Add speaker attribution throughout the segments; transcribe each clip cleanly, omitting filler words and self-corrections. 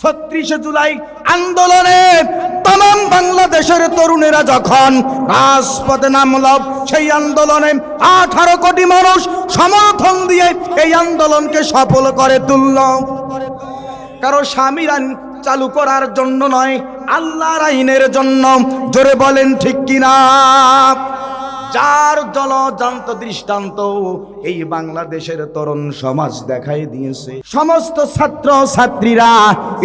Speaker 1: 36 জুলাই আন্দোলনে तमाम বাংলাদেশের তরুণেরা যখন রাজপথে নামল, সেই আন্দোলনে 18 কোটি মানুষ সমর্থন দিয়ে এই আন্দোলনকে সফল করে তুলল। কারো স্বামীর আইন চালু করার জন্য নয়, আল্লাহর আইনের জন্য। জোরে বলেন ঠিক কিনা? যার জলজান্ত দৃষ্টান্ত এই বাংলাদেশের তরুণ সমাজ দেখাই দিয়েছে। সমস্ত ছাত্র ছাত্রীরা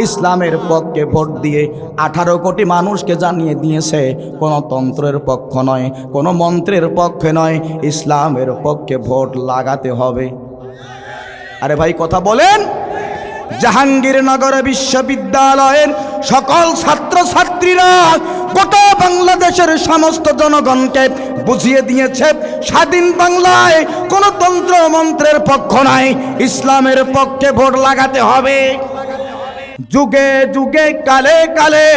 Speaker 1: ইসলামের পক্ষে ভোট দিয়ে 18 কোটি মানুষকে জানিয়ে দিয়েছে কোনো তন্ত্রের পক্ষ নয়, কোনো মন্ত্রের পক্ষে নয়, ইসলামের পক্ষে ভোট লাগাতে হবে। আরে ভাই কথা বলেন। জাহাঙ্গীরনগর বিশ্ববিদ্যালয়ের সকল ছাত্র ছাত্রীরা গোটা বাংলাদেশের সমস্ত জনগণকে বুঝিয়ে দিয়েছে স্বাধীন বাংলায় কোনো তন্ত্র মন্ত্রের পক্ষ নাই, ইসলামের পক্ষে ভোট লাগাতে হবে। যুগে যুগে কালে কালে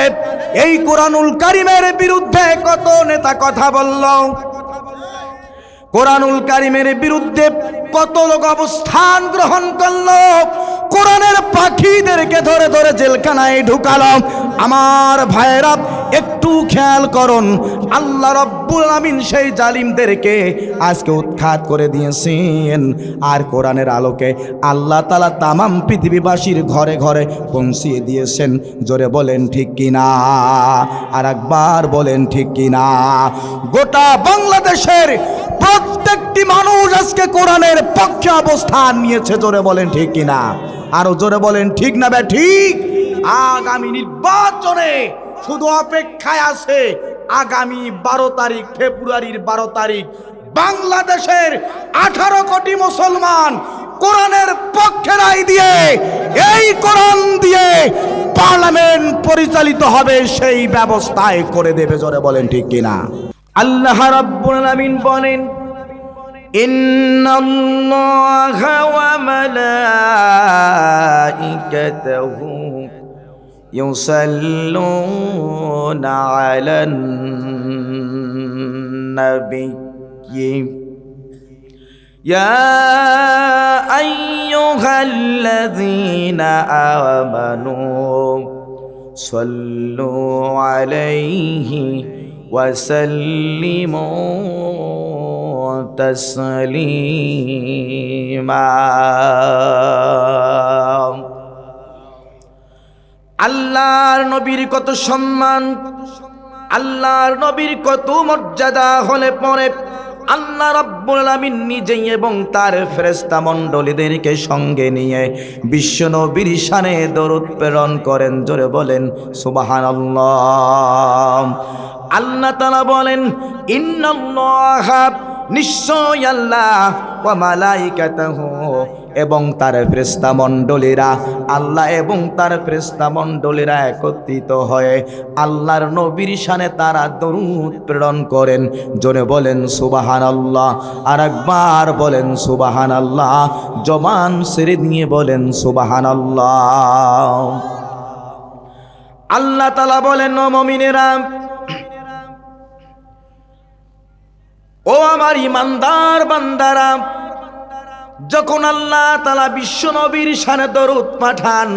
Speaker 1: এই কোরআনুল কারীমের বিরুদ্ধে কত নেতা কথা বলল, কোরআনুল কারীমের বিরুদ্ধে কত লোক অবস্থান গ্রহণ করলো, কোরআনের পাখিদেরকে ধরে ধরে জেলখানায় ঢুকালো। আমার ভাইয়েরা একটু খেয়াল করুন, আল্লাহ রাব্বুল আলামিন সেই জালিমদেরকে আজকে উৎখাত করে দিয়েছেন। আর কোরআনের আলোকে আল্লাহ তাআলা তামাম পৃথিবীবাসীর ঘরে ঘরে পৌঁছিয়ে দিয়েছেন। জোরে বলেন ঠিক কিনা? আর একবার বলেন ঠিক কিনা? গোটা বাংলাদেশের প্রত্যেকটি মানুষ আজকে কোরআনের পক্ষে অবস্থান নিয়েছে। জোরে বলেন ঠিক কিনা? আরো জোরে বলেন ঠিক না বে ঠিক? আগামী নির্বাচনে শুধু অপেক্ষায় আছে আগামী 12 তারিখ, ফেব্রুয়ারির 12 তারিখ বাংলাদেশের 18 কোটি মুসলমান কোরআনের পক্ষে রায় দিয়ে এই কোরআন দিয়ে পার্লামেন্ট পরিচালিত হবে, সেই ব্যবস্থায় করে দেবে। জোরে বলেন ঠিক কিনা? আল্লাহ রাব্বুল আলামিন বলেন, ইন্নাল্লাহা ওয়া মালাইকাতাহু ইউসাল্লুনা আলান নাবিয়্যি ইয়া আইয়ুহাল্লাযীনা আমানু সাল্লু আলাইহি ওয়াসাল্লিমু তাসলিমা। আল্লাহর নবীর কত সম্মান, আল্লাহর নবীর কত মর্যাদা হলে পরে আল্লাহ রাব্বুল আলামিন নিজেই এবং তার ফেরেশতা মণ্ডলীদেরকে সঙ্গে নিয়ে বিশ্ব নবীর শানে দরুদ প্রেরণ করেন। জোরে বলেন সুবহানাল্লাহ। আল্লাহ তাআলা বলেন, ইন্নাল্লাহা, নিশ্চয় আল্লাহ, ওয়া মালাইকাতাহু, এবং তার ফেরেশতা মণ্ডলীরা, আল্লাহ এবং তার ফেরেশতা মণ্ডলীরা একত্রিত হয়ে আল্লাহর নবীর শানে তারা দরুদ প্রেরণ করেন। জোরে বলেন সুবহানাল্লাহ। আর একবার বলেন সুবহানাল্লাহ। জবান ছেড়ে দিয়ে বলেন সুবহানাল্লাহ। আল্লাহ তাআলা বলেন, ও মুমিনেরা, ও আমার ইমানদার বান্দারা, যখন আল্লাহ তাআলা বিশ্ব নবীর শানে দরুদ পাঠান,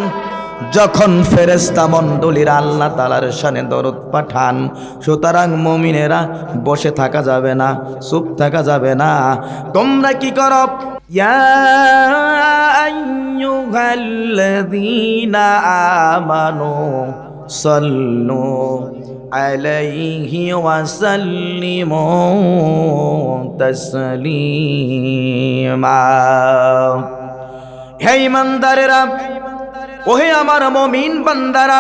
Speaker 1: যখন ফেরেশতা মণ্ডলীরা আল্লাহ তাআলার শানে দরুদ পাঠান, সুতরাং মুমিনেরা বসে থাকা যাবে না, চুপ থাকা যাবে না। তোমরা কি করো? ইয়া আইয়ুহাল্লাযীনা আমানু সাল্লু আলাইহি ওয়াসাল্লিমু তাসলিমা। হে ইমানদারেরা, ওহে আমার মুমিন বান্দারা,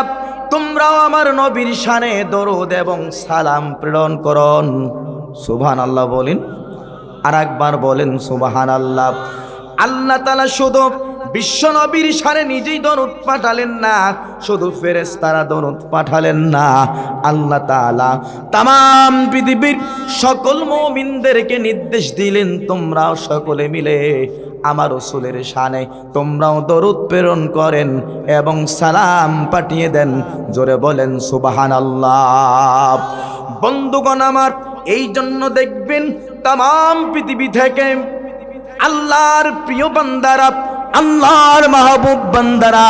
Speaker 1: তোমরাও আমার নবীর শানে দরুদ এবং সালাম প্রেরণ করুন। সুবহানাল্লাহ বলেন। আর একবার বলেন সুবহানাল্লাহ। আল্লাহ তাআলা শুধু বিশ্ব নবীর শানে নিজেই দরুদ পাঠালেন না, শুধু ফেরেশতারা দরুদ পাঠালেন না, আল্লাহ তাআলা তামাম পৃথিবীর সকল মুমিনদেরকে নির্দেশ দিলেন, তোমরাও সকলে মিলে আমার রাসূলের শানে তোমরাও দরুদ প্রেরণ করেন এবং সালাম পাঠিয়ে দেন। জোরে বলেন সুবহানাল্লাহ। বন্ধুগণ আমার, এই জন্য দেখবেন তামাম পৃথিবী থেকে আল্লাহর প্রিয় বান্দারা আল্লাহর মাহবুব বান্দারা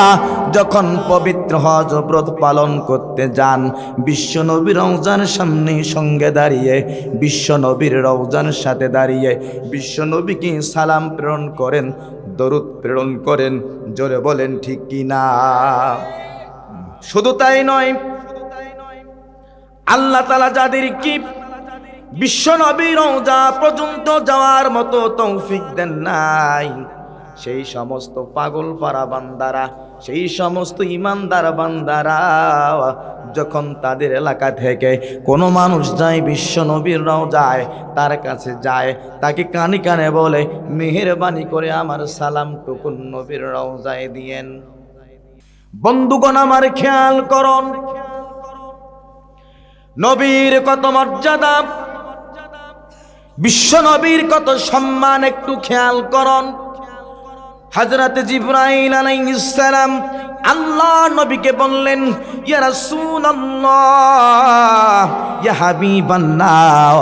Speaker 1: যখন পবিত্র হজ ব্রত পালন করতে যান, বিশ্ব নবীর রওজার সামনে সঙ্গে দাঁড়িয়ে, বিশ্ব নবীর রওজার সাথে দাঁড়িয়ে বিশ্ব নবীকে সালাম প্রেরণ করেন, দরুদ প্রেরণ করেন। জোরে বলেন ঠিক কি না? শুধু তাই নয়, আল্লাহ তাআলা যাদের কি বিশ্ব নবীর রওজা পর্যন্ত যাওয়ার মতো তৌফিক দেন নাই, সেই সমস্ত পাগল পারা বান্দারা, সেই সমস্ত ইমানদার বান্দারা যখন তাদের এলাকা থেকে কোনো মানুষ যায় বিশ্ব নবীর রওজায়, তার কাছে যায়, তাকে কানে কানে বলে, মেহেরবানি করে আমার সালামটুকু নবীর রওজায় দিয়েন। বন্ধুগণ আমার খেয়াল করুন, নবীর কত মর্যাদা, বিশ্ব নবীর কত সম্মান, একটু খেয়াল করুন। হযরত জিবরাইল আলাইহিস সালাম আল্লাহ নবীকে বললেন, ইয়া রাসূলুল্লাহ, ইয়া হাবিবাল্লাহ,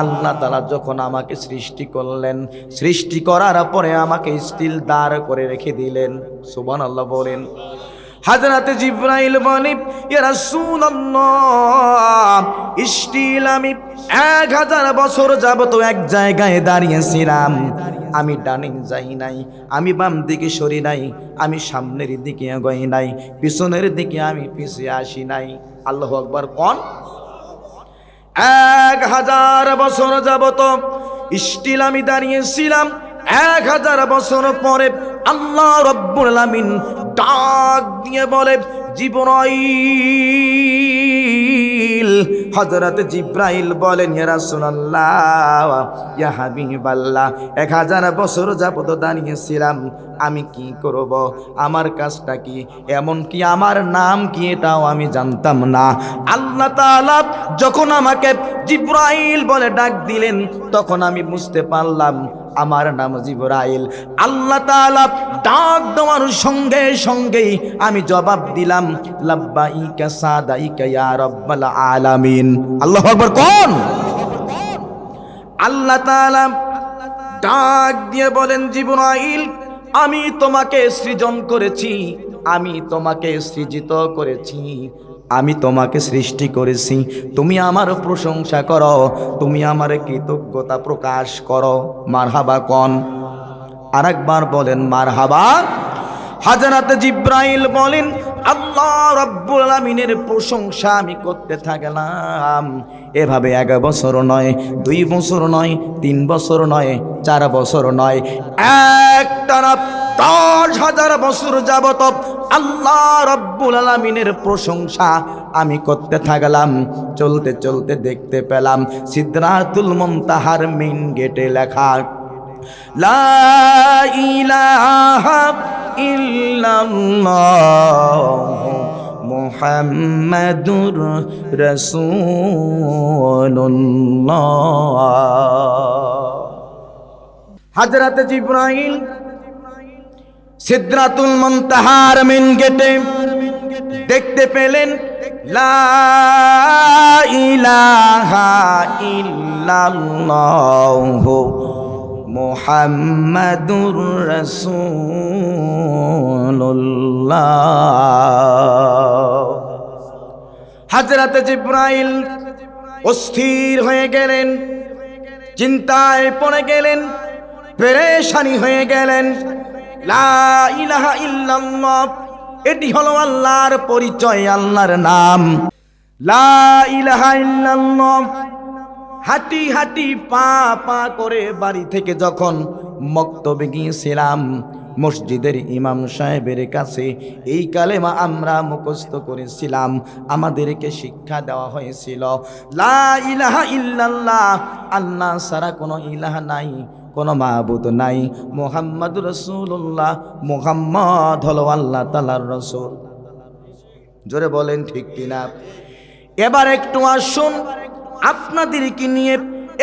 Speaker 1: আল্লাহ তাআলা যখন আমাকে সৃষ্টি করলেন, সৃষ্টি করার পরে আমাকে স্টিল দাঁড় করে রেখে দিলেন। সুবহানাল্লাহ বলেন। হযরত জিবরাইল বলেন, ইয়া রাসূলুল্লাহ, স্টিল আমি 1000 বছর যাবত এক জায়গায় দাঁড়িয়েছিলাম, আমি ডানে যাই নাই, আমি বাম দিকে সরি নাই, আমি সামনের দিকে এগোই নাই, পিছনের দিকে আমি পিছিয়ে আসি নাই। আল্লাহু আকবার কোন? 1000 বছর যাবত স্টিল আমি দাঁড়িয়েছিলাম। 1000 বছর পরে আল্লাহ রব্বুল আলামিন ডাক দিয়ে বলে, জিবরাইল। হযরত জিবরাইল বলেন, ইয়া রাসূলুল্লাহ, ইয়া হাবিবাল্লাহ, 1000 বছর যাবত দাঁড়িয়েছিলাম, আমি কি করব, আমার কাজটা কি, এমন কি আমার নাম কি এটাও আমি জানতাম না। আল্লাহ তাআলা যখন আমাকে জিবরাইল বলে ডাক দিলেন, তখন আমি বুঝতে পারলাম আমার নাম জিবরাইল। আল্লাহ তাআলা ডাক দেওয়ার সঙ্গে সঙ্গেই আমি জবাব দিলাম, লাব্বাইকা সাদাইকা ইয়া রাব্বাল আলামিন। আল্লাহু আকবার কোন? আল্লাহ তাআলা ডাক দিয়ে বলেন, জিবরাইল, আমি তোমাকে সৃজন করেছি, আমি তোমাকে সৃজিত করেছি, আমি তোমাকে সৃষ্টি করেছি, তুমি আমার প্রশংসা করো, তুমি আমার কৃতজ্ঞতা প্রকাশ করো। মারহাবা কোন? আরেকবার বলেন মারহাবা। হযরত জিবরাইল বলেন, আল্লাহ রাব্বুল আলামিনের প্রশংসা আমি করতে থাকলাম। এভাবে 1 বছর নয়, 2 বছর নয়, 3 বছর নয়, 4 বছর নয়, একটানা 10,000 বছর যাবত আল্লাহ রাব্বুল আলামিনের প্রশংসা আমি করতে থাকলাম। চলতে চলতে দেখতে পেলাম সিদরাতুল মুনতাহার মেইন গেটে লেখা, লা ইলাহা ইল্লাল্লাহ মুহাম্মাদুর রাসূলুল্লাহ। হযরত জিবরাইল সিদরাতুল মুনতাহার মেইন গেটে দেখতে পেলেন, লা ইলাহা ইল্লাল্লাহ মুহাম্মাদুর রাসূলুল্লাহ। হযরত জিবরাইল অস্থির হয়ে গেলেন, চিন্তায় পড়ে গেলেন, পেরেশানি হয়ে গেলেন। লা ইলাহা ইল্লাল্লাহ, এটি হলো আল্লাহর পরিচয়, আল্লাহর নাম। লা ইলাহা ইল্লাল্লাহ, হাঁটি হাঁটি পা পা করে বাড়ি থেকে যখন মক্তবে গিয়েছিলাম, মসজিদের ইমাম সাহেবের কাছে এই কালেমা আমরা মুখস্থ করেছিলাম, আমাদেরকে শিক্ষা দেওয়া হয়েছিল, লা ইলাহা ইল্লাল্লাহ, আল্লাহ ছাড়া কোনো ইলাহ নাই, কোনো মাবুদ নাই, মুহাম্মাদুর রাসূলুল্লাহ, মুহাম্মদ হলো আল্লাহ তাআলার রাসূল। জোরে বলেন ঠিক কিনা? এবার একটু আসুন আপনাদেরকে নিয়ে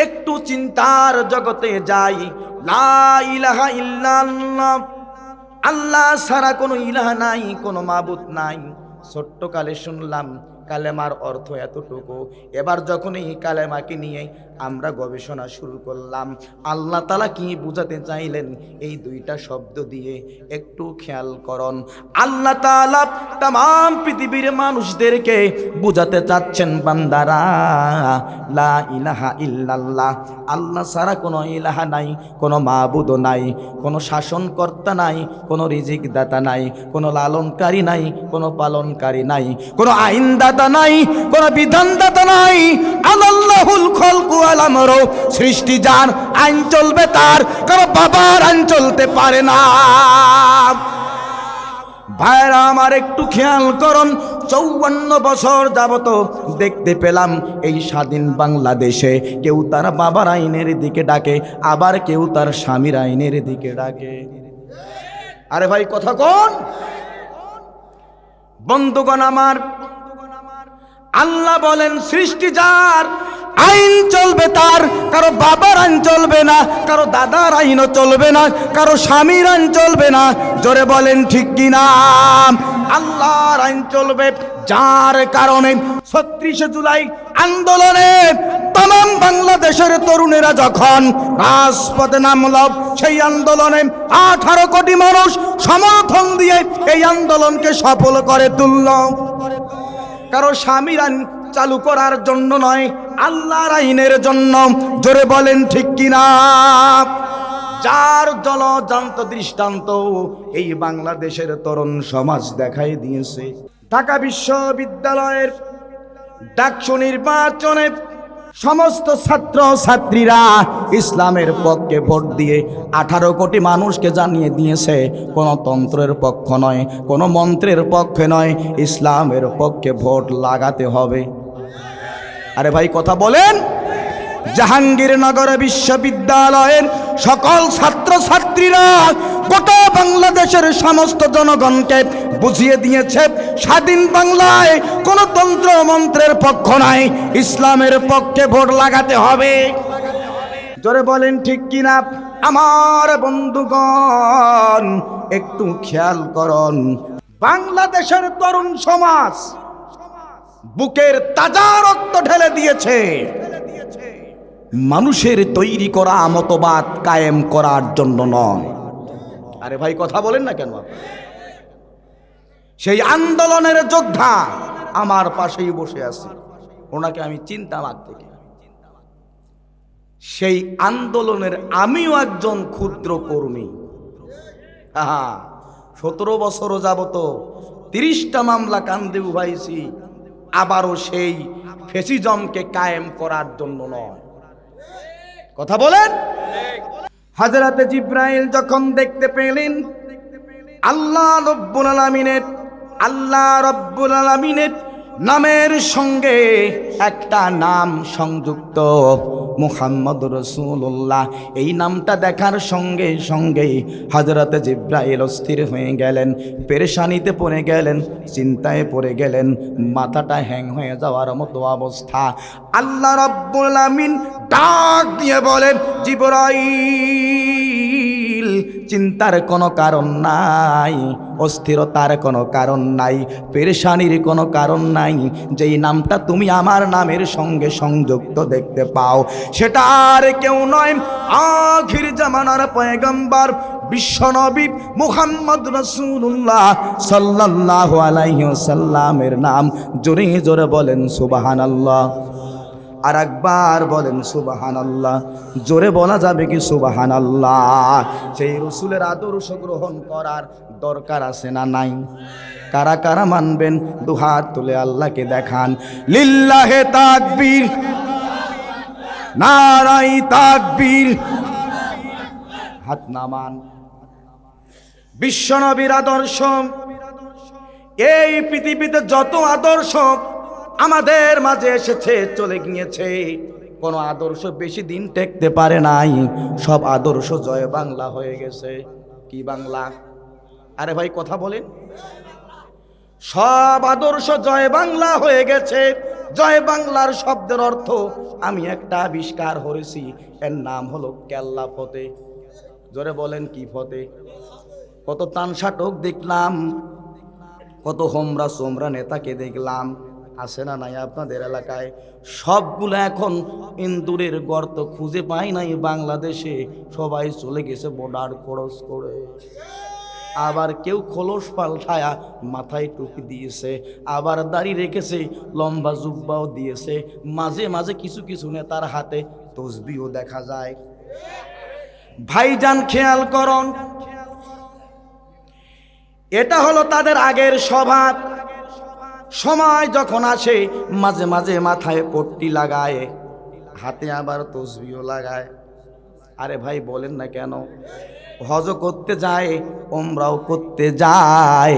Speaker 1: একটু চিন্তার জগতে যাই। লা ইলাহা ইল্লাল্লাহ, আল্লাহ ছাড়া কোনো ইলাহ নাই, কোনো মাবুদ নাই। ছোট্টকালে শুনলাম কালেমার অর্থ এতটুকু। এবার যখন এই কালেমাকে নিয়ে আমরা গবেষণা শুরু করলাম, আল্লাহ তাআলা কি বুঝাতে চাইলেন এই দুইটা শব্দ দিয়ে একটু খেয়াল করুন। আল্লাহ তাআলা तमाम পৃথিবীর মানুষদেরকে বুঝাতে চাচ্ছেন, বান্দারা লা ইলাহা ইল্লাল্লাহ, আল্লাহ ছাড়া কোনো ইলাহা নাই, কোনো মাবুদ নাই, কোনো শাসনকর্তা নাই, কোনো রিজিক দাতা নাই, কোনো লালনকারী নাই, কোনো পালনকারী নাই, কোনো আইনদাতা নাই, কোনো বিধানদাতা নাই। আল্লাহুল খলকু ওয়াল আমরু, সৃষ্টি যার, আইন চলবে তার, কারো বাবার আইন চলতে পারে না। ভাইরা আমার একটু খেয়াল করুন, 54 বছর যাবত দেখতে পেলাম এই স্বাধীন বাংলাদেশে কেউ তার বাবার আইনের দিকে ডাকে, আবার কেউ তার স্বামীর আইনের দিকে ডাকে। আরে ভাই কথা কোন? বন্ধুগণ আমার, আল্লাহ বলেন সৃষ্টি যার, আইন চলবে তার, কারো বাবার আইন চলবে না, কারো দাদার আইনও চলবে না, কারো স্বামীর আইন চলবে না। জোরে বলেন ঠিক কিনা? আল্লাহর আইন চলবে। যার কারণে 36 জুলাই আন্দোলনে तमाम বাংলাদেশের তরুণেরা যখন রাজপথে নামল, সেই আন্দোলনে 18 কোটি মানুষ সমর্থন দিয়ে এই আন্দোলনকে সফল করে তুলল। কারো স্বামীর আইন চালু করার জন্য নয়, আল্লাহর আইনের জন্য। জোরে বলেন ঠিক কিনা? যার জলজান্ত দৃষ্টান্ত এই বাংলাদেশের তরুণ সমাজ দেখাই দিয়েছে। ঢাকা বিশ্ববিদ্যালয়ের ডাকসু নির্বাচনে সমস্ত ছাত্র ছাত্রীরা ইসলামের পক্ষে ভোট দিয়ে 18 কোটি মানুষকে জানিয়ে দিয়েছে কোনো তন্ত্রের পক্ষ নয়, কোনো মন্ত্রের পক্ষে নয়, ইসলামের পক্ষে ভোট লাগাতে হবে। আরে ভাই কথা বলেন। জাহাঙ্গীরনগর বিশ্ববিদ্যালয়ের সকল ছাত্র ছাত্রীরা গোটা বাংলাদেশের সমস্ত জনগণকে বুঝিয়ে দিয়েছে স্বাধীন বাংলায় কোনো তন্ত্র মন্ত্রের পক্ষ নাই, ইসলামের পক্ষে ভোট লাগাতে হবে। জোরে বলেন ঠিক কিনা? আমার বন্ধুগণ একটু খেয়াল করুন, বাংলাদেশের তরুণ সমাজ বুকের তাজা রক্ত ঢেলে দিয়েছে মানুষের তৈরি করা মতবাদ কায়েম করার জন্য নয়। আরে ভাই কথা বলেন না কেন? সেই আন্দোলনের যোদ্ধা আমার পাশেই বসে আছে, ওনাকে আমি চিনতাম আগ থেকে। সেই আন্দোলনের আমিও একজন ক্ষুদ্র কর্মী। 17 বছর যাবত 30টা মামলা কান্দে উভাইছি, আবারও সেই ফ্যাসিজমকে কায়েম করার জন্য নয়। কথা বলেন। হযরতে জিবরাইল যখন দেখতে পেলেন আল্লাহ রাব্বুল আলামিনের নামের সঙ্গে একটা নাম সংযুক্ত, মুহাম্মদুর রাসূলুল্লাহ, এই নামটা দেখার সঙ্গে সঙ্গে হযরতে জিবরাইল অস্থির হয়ে গেলেন, পেরেশানিতে পড়ে গেলেন, চিন্তায় পড়ে গেলেন, মাথাটা হ্যাং হয়ে যাওয়ার মতো অবস্থা। আল্লাহ রাব্বুল আলামিন ডাক দিয়ে বলেন, জিবরাইল, চিন্তার কোনো কারণ নাই, অস্থিরতার কোনো কারণ নাই, পেরেশানির কোনো কারণ নাই। যেই নামটা তুমি আমার নামের সঙ্গে সংযুক্ত দেখতে পাও, সেটা আর কেউ নয়, আখির জামানার পয়গম্বর বিশ্বনবী মুহাম্মদ রাসূলুল্লাহ সাল্লাল্লাহু আলাইহি ওয়াসাল্লামের নাম। জোরে জোরে বলেন সুবহানাল্লাহ। আর একবার বলেন সুবহানাল্লাহ। জোরে বলা যাবে কি সুবহানাল্লাহ? সেই রসুলের আদর্শ গ্রহণ করার দরকার আছে না নাই? কারা কারা মানবেন দুহাত তুলে আল্লাহকে দেখান। লিল্লাহে তাকবীর, নারায়ে তাকবীর। হাত নামান। বিশ্বনবীর আদর্শ, এই পৃথিবীতে যত আদর্শ আমাদের মাঝে এসেছে চলে গিয়েছে, কোন আদর্শ বেশি দিন টেকতে পারে নাই। সব আদর্শ জয় বাংলা হয়ে গেছে। কি বাংলা? আরে ভাই কথা বলেন। সব আদর্শ জয় বাংলা হয়ে গেছে। জয় বাংলার শব্দের অর্থ আমি একটা আবিষ্কার করেছি, এর নাম হলো কেল্লা ফতে। জোরে বলেন কি ফতে? কত তানসাটক দেখলাম, কত হোমরা সোমরা নেতাকে দেখলাম, আছে না নাই আপনাদের এলাকায়? সবগুলো এখন ইন্দুরের গর্ত খুঁজে পায় নাই বাংলাদেশে, সবাই চলে গেছে বর্ডার ক্রস করে। আবার কেউ খোলস পাল্টায়া মাথায় টুপি দিয়েছে, আবার দাড়ি রেখেছে, লম্বা জুব্বাও দিয়েছে, মাঝে মাঝে কিছু কিছু নেতার হাতে তসবিও দেখা যায়। ভাইজান খেয়াল করুন, এটা হলো তাদের আগের স্বভাব। সময় যখন আসে মাঝে মাঝে মাথায় পট্টি লাগায়, হাতে আবার তসবিও লাগায়। আরে ভাই বলেন না কেন? হজ করতে যায়, ওমরাও করতে যায়।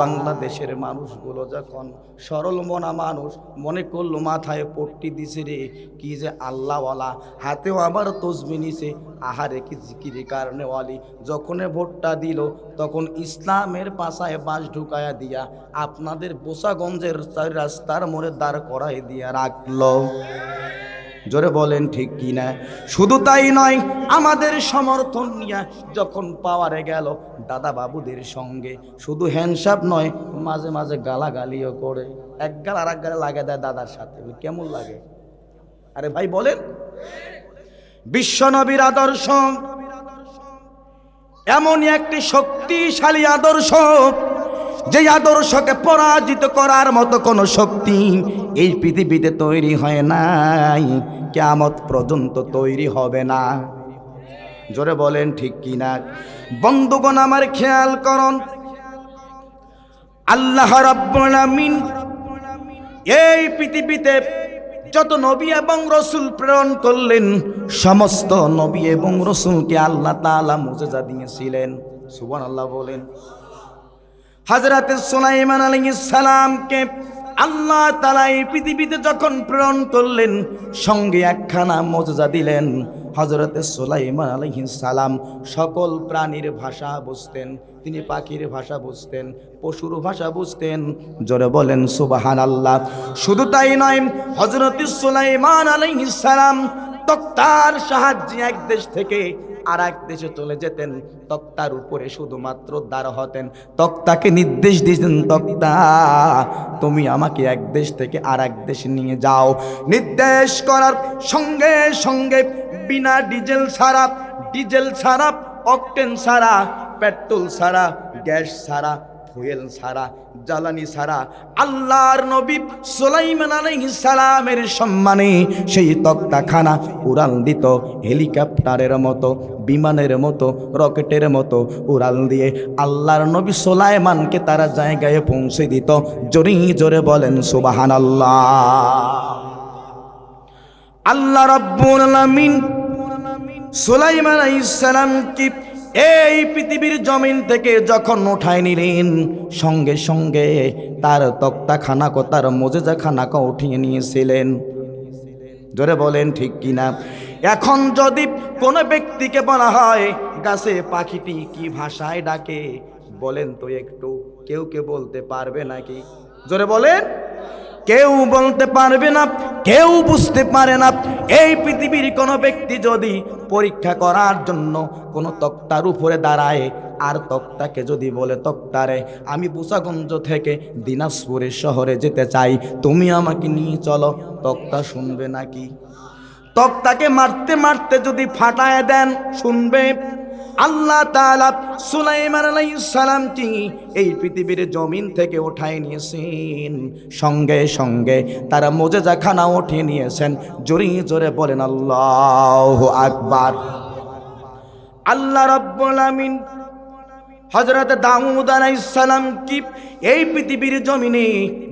Speaker 1: বাংলাদেশের মানুষগুলো যখন সরল মনা মানুষ, মনে করলো মাথায় পট্টি দিছে রে, কি যে আল্লাহওয়ালা, হাতেও আবার তসবি নিছে, আহারে কি জিকিরের কারণে ওয়ালি। যখন ভোটটা দিল তখন ইসলামের পাশায় বাঁশ ঢুকায়া দিয়া আপনাদের বোসাগঞ্জের রাস্তার মোড়ে দাঁড় করাই দিয়া রাখলো। জোরে বলেন ঠিক কি না? শুধু তাই নয়, আমাদের সমর্থন নিয়ে যখন পাওয়ারে গেল দাদা বাবুদের সঙ্গে, শুধু হ্যান্ডসাপ নয়, মাঝে মাঝে গালাগালিও করে। এক গাল আর এক গালে লাগে দেয় দাদার সাথে। কেমন লাগে? আরে ভাই বলেন, বিশ্বনবীর আদর্শ এমনই একটি শক্তিশালী আদর্শ, যে আদর্শকে পরাজিত করার মতো কোনো শক্তি এই পৃথিবীতে তৈরি হয় নাই, কিয়ামত পর্যন্ত তৈরি হবে না। জোরে বলেন ঠিক কি না? বন্ধুগণ আমার খেয়াল করুন, আল্লাহ রাব্বুল আমিন এই পৃথিবীতে যত নবী এবং রসুল প্রেরণ করলেন, সমস্ত নবী এবং রসুলকে আল্লাহ তাআলা মুজিজা দিয়েছিলেন। সুবহানাল্লাহ বলেন। হযরত সুলাইমান আলাইহিস সালামকে আল্লাহ তাআলা এই পৃথিবীতে যখন প্রেরণ করলেন, সঙ্গে একখানা মুজিজা দিলেন। হযরত সুলাইমান আলাইহিস সালাম সকল প্রাণীর ভাষা বুঝতেন, তিনি পাখির ভাষা বুঝতেন, পশুর ভাষা বুঝতেন। জোরে বলেন সুবহানাল্লাহ। শুধু তাই নয়, হযরত সুলাইমান আলাইহিস সালাম তক্তার সাহায্যে এক দেশ থেকে আর এক দেশে চলে যেতেন। তক্তার উপরে শুধুমাত্র দাঁড় হতেন, তক্তাকে নির্দেশ দিতেন, তক্তা তুমি আমাকে এক দেশ থেকে আর এক দেশে নিয়ে যাও। নির্দেশ করার সঙ্গে সঙ্গে বিনা ডিজেল ছাড়া, অকটেন ছাড়া, পেট্রোল ছাড়া, গ্যাস ছাড়া, ফুয়েল ছাড়া, জ্বালানি ছাড়া আল্লাহর নবী সুলাইমান আলাইহিস সালামের সম্মানে সেই তক্তাখানা উড়াল দিত। হেলিকপ্টারের মতো, বিমানের মতো, রকেটের মতো উড়াল দিয়ে আল্লাহর নবী সুলাইমানকে তারা জায়গায় পৌঁছে দিত। জোরে জোরে বলেন সুবহানাল্লাহ। আল্লাহ রাব্বুল আলামিন সুলাইমান আলাইহিস সালামকে এই পৃথিবীর জমিন থেকে যখন উঠায় নিলেন, সঙ্গে সঙ্গে তার তক্তাখানাকে, তার মুজিজাখানাকে উঠিয়ে নিয়েছিলেন। জোরে বলেন ঠিক কিনা? এখন যদি কোনো ব্যক্তিকে বলা হয় গাছে পাখিটি কি ভাষায় ডাকে, বলেন তো একটু, কেউ কে বলতে পারবে নাকি? জোরে বলেন। কেউ বলতে পারবে না, কেউ বুঝতে পারে না। এই পৃথিবীর কোনো ব্যক্তি যদি পরীক্ষা করার জন্য কোনো তক্তার উপরে দাঁড়ায়, আর তক্তাকে যদি বলে, তক্তারে আমি বোসাগঞ্জ থেকে দিনাজপুরের শহরে যেতে চাই, তুমি আমাকে নিয়ে চলো, তক্তা শুনবে নাকি? তক্তাকে মারতে মারতে যদি ফাটায় দেন, শুনবে? আল্লাহ তাআলা সুলাইমান আলাইহিস সালামকে এই পৃথিবীর জমিন থেকে উঠায় নিয়েছেন, সঙ্গে সঙ্গে তারা মুজিজাখানা উঠিয়ে নিয়েছেন। জোরে জোরে বলেন আল্লাহু আকবার। আল্লাহ রাব্বুল আমিন হযরত দাউদ আলাইহিস সালাম কি এই পৃথিবীর জমিনে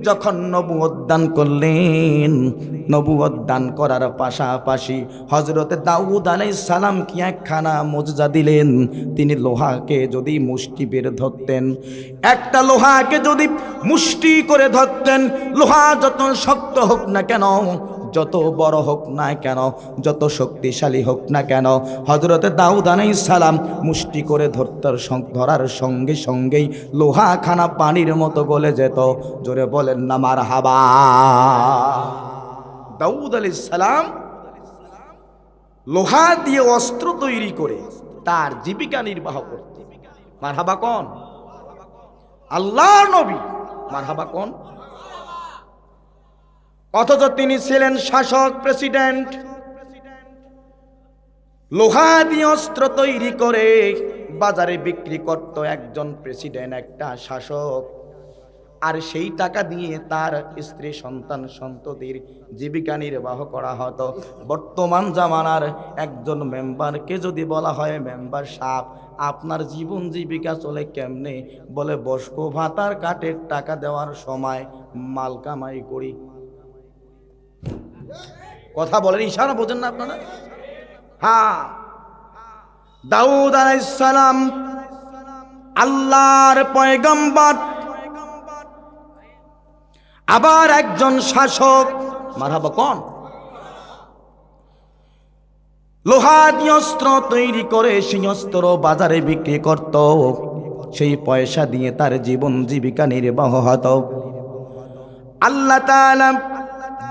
Speaker 1: যখন নবুয়ত দান করলেন, নবুয়ত দান করার পাশাপাশি হযরত দাউদ আলাইহিস সালাম কি একখানা মুজিজা দিলেন। তিনি লোহাকে যদি মুষ্টি বের ধরতেন, একটা লোহাকে যদি মুষ্টি করে ধরতেন, লোহা যত শক্ত হোক না কেন, যত বড় হোক না কেন, যত শক্তিশালী হোক না কেন, হযরত দাউদ আলাইহিস সালাম মুষ্টি করে ধরার সঙ্গে সঙ্গেই লোহাখানা পানির মতো গলে যেত। জোরে বলেন না মারহাবা। দাউদ আলাইহিস সালাম লোহা দিয়ে অস্ত্র তৈরি করে তার জীবিকা নির্বাহ করতেন। মারহাবা কোন? আল্লাহর নবী। মারহাবা কোন? অথচ তিনি ছিলেন শাসক, প্রেসিডেন্ট। লোহা দিয়ে অস্ত্র তৈরি করে বাজারে বিক্রি করত একজন প্রেসিডেন্ট, একটা শাসক। আর সেই টাকা দিয়ে তার স্ত্রী, সন্তান, সন্ততির জীবিকা নির্বাহ করা হতো। বর্তমান জামানার একজন মেম্বারকে যদি বলা হয়, মেম্বার সাহেব আপনার জীবন জীবিকা চলে কেমনে? বলে বস্কো ভাতার কাটের টাকা দেওয়ার সময় মাল কামাই করি। কথা বলেন, ইশারা বোঝেন না আপনারা? হ্যাঁ, দাউদ আলাইহিস সালাম আল্লাহর পয়গম্বর, আবার একজন শাসক। মারহাবা কোন? লোহা দিয়ে অস্ত্র তৈরি করে সেই অস্ত্র বাজারে বিক্রি করত, সেই পয়সা দিয়ে তার জীবন জীবিকা নির্বাহ হতো। আল্লাহ তাআলা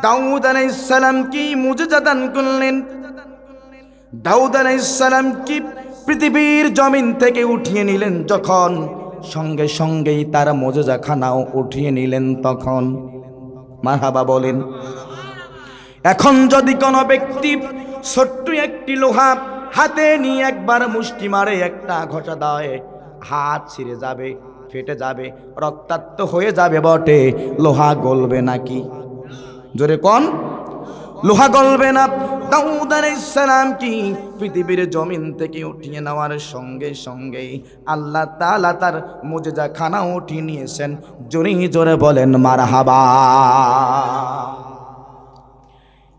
Speaker 1: দাউদ আলাইহিস সালাম কি মুজিজা দান করলেন। দাউদ আলাইহিস সালাম কি পৃথিবীর জমিন থেকে উঠিয়ে নিলেন যখন, সঙ্গে সঙ্গেই তার মুজিজাখানাও উঠিয়ে নিলেন তখন। মারহাবা বলেন। এখন যদি কোনো ব্যক্তি ছোট্ট একটি লোহা হাতে নিয়ে একবার মুষ্টি মারে, একটা ঘষা দেয়, হাত ছিঁড়ে যাবে, ফেটে যাবে, রক্তাক্ত হয়ে যাবে বটে, লোহা গলবে নাকি? জোরে কোন? লোহা গলবে না। দাউদ আলাইহিস সালাম কি পৃথিবীর জমিন থেকে উঠিয়ে নেওয়ার সঙ্গে সঙ্গেই আল্লাহ তাআলা তার মুজিজা খানা উঠিয়ে নিয়েছেন। জোরে জোরে বলেন মারহাবা।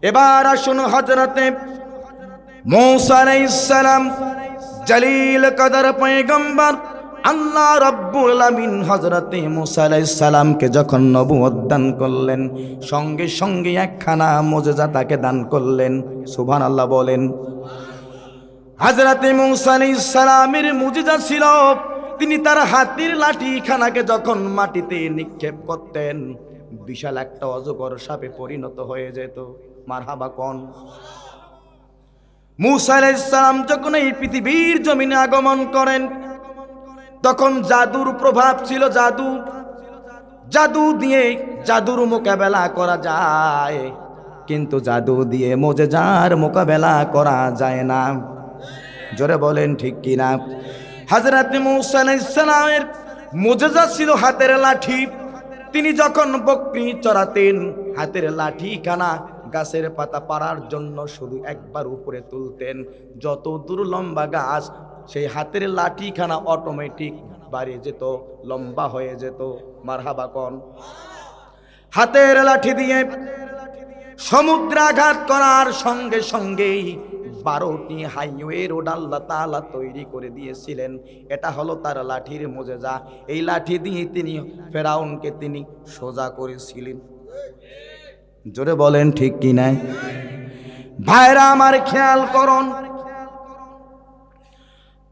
Speaker 1: এবার আসুন হযরতে মূসা আলাইহিস সালাম, জলিল কদর পয়গম্বর, আল্লাহ রাব্বুল আলামিন হযরতে মূসা আলাইহিস সালামকে যখন নবুয়ত দান করলেন, সঙ্গে সঙ্গে একখানা মুজিজা তাকে দান করলেন। সুবহানাল্লাহ বলেন। হযরতে মূসা আলাইহিস সালামের মুজিজা ছিল, তিনি তার হাতির লাঠিখানাকে যখন মাটিতে নিক্ষেপ করতেন, বিশাল একটা অজগর সাপে পরিণত হয়ে যেত। মারহাবা কোন? মূসা আলাইহিস সালাম যখন এই পৃথিবীর জমিনে আগমন করেন, তখন জাদুর প্রভাব ছিল। জাদু দিয়ে জাদুর মোকাবেলা করা যায়, কিন্তু জাদু দিয়ে মুজিজার মোকাবেলা করা যায় না। জোরে বলেন ঠিক কিনা? হযরত মূসা আলাইহিস সালামের মুজিজা ছিল হাতের লাঠি। তিনি যখন বকরি চড়াতেন, হাতের লাঠিখানা গাছের পাতা পাড়ার জন্য শুধু একবার উপরে তুলতেন, যত দূর লম্বা গাছ সেই হাতের লাঠিখানা অটোমেটিক বাড়িয়ে যেত, লম্বা হয়ে যেত। মারহাবা কোন? হাতের লাঠি দিয়ে সমুদ্রাঘাত করার সঙ্গে সঙ্গেই 12টি হাইওয়ে রোড আল্লাহ তাআলা তৈরি করে দিয়েছিলেন। এটা হলো তার লাঠির মুজিজা। এই লাঠি দিয়ে তিনি ফেরাউনকে তিনি সোজা করেছিলেন। জোরে বলেন ঠিক কি না? ভাইরা আমার খেয়াল করুন,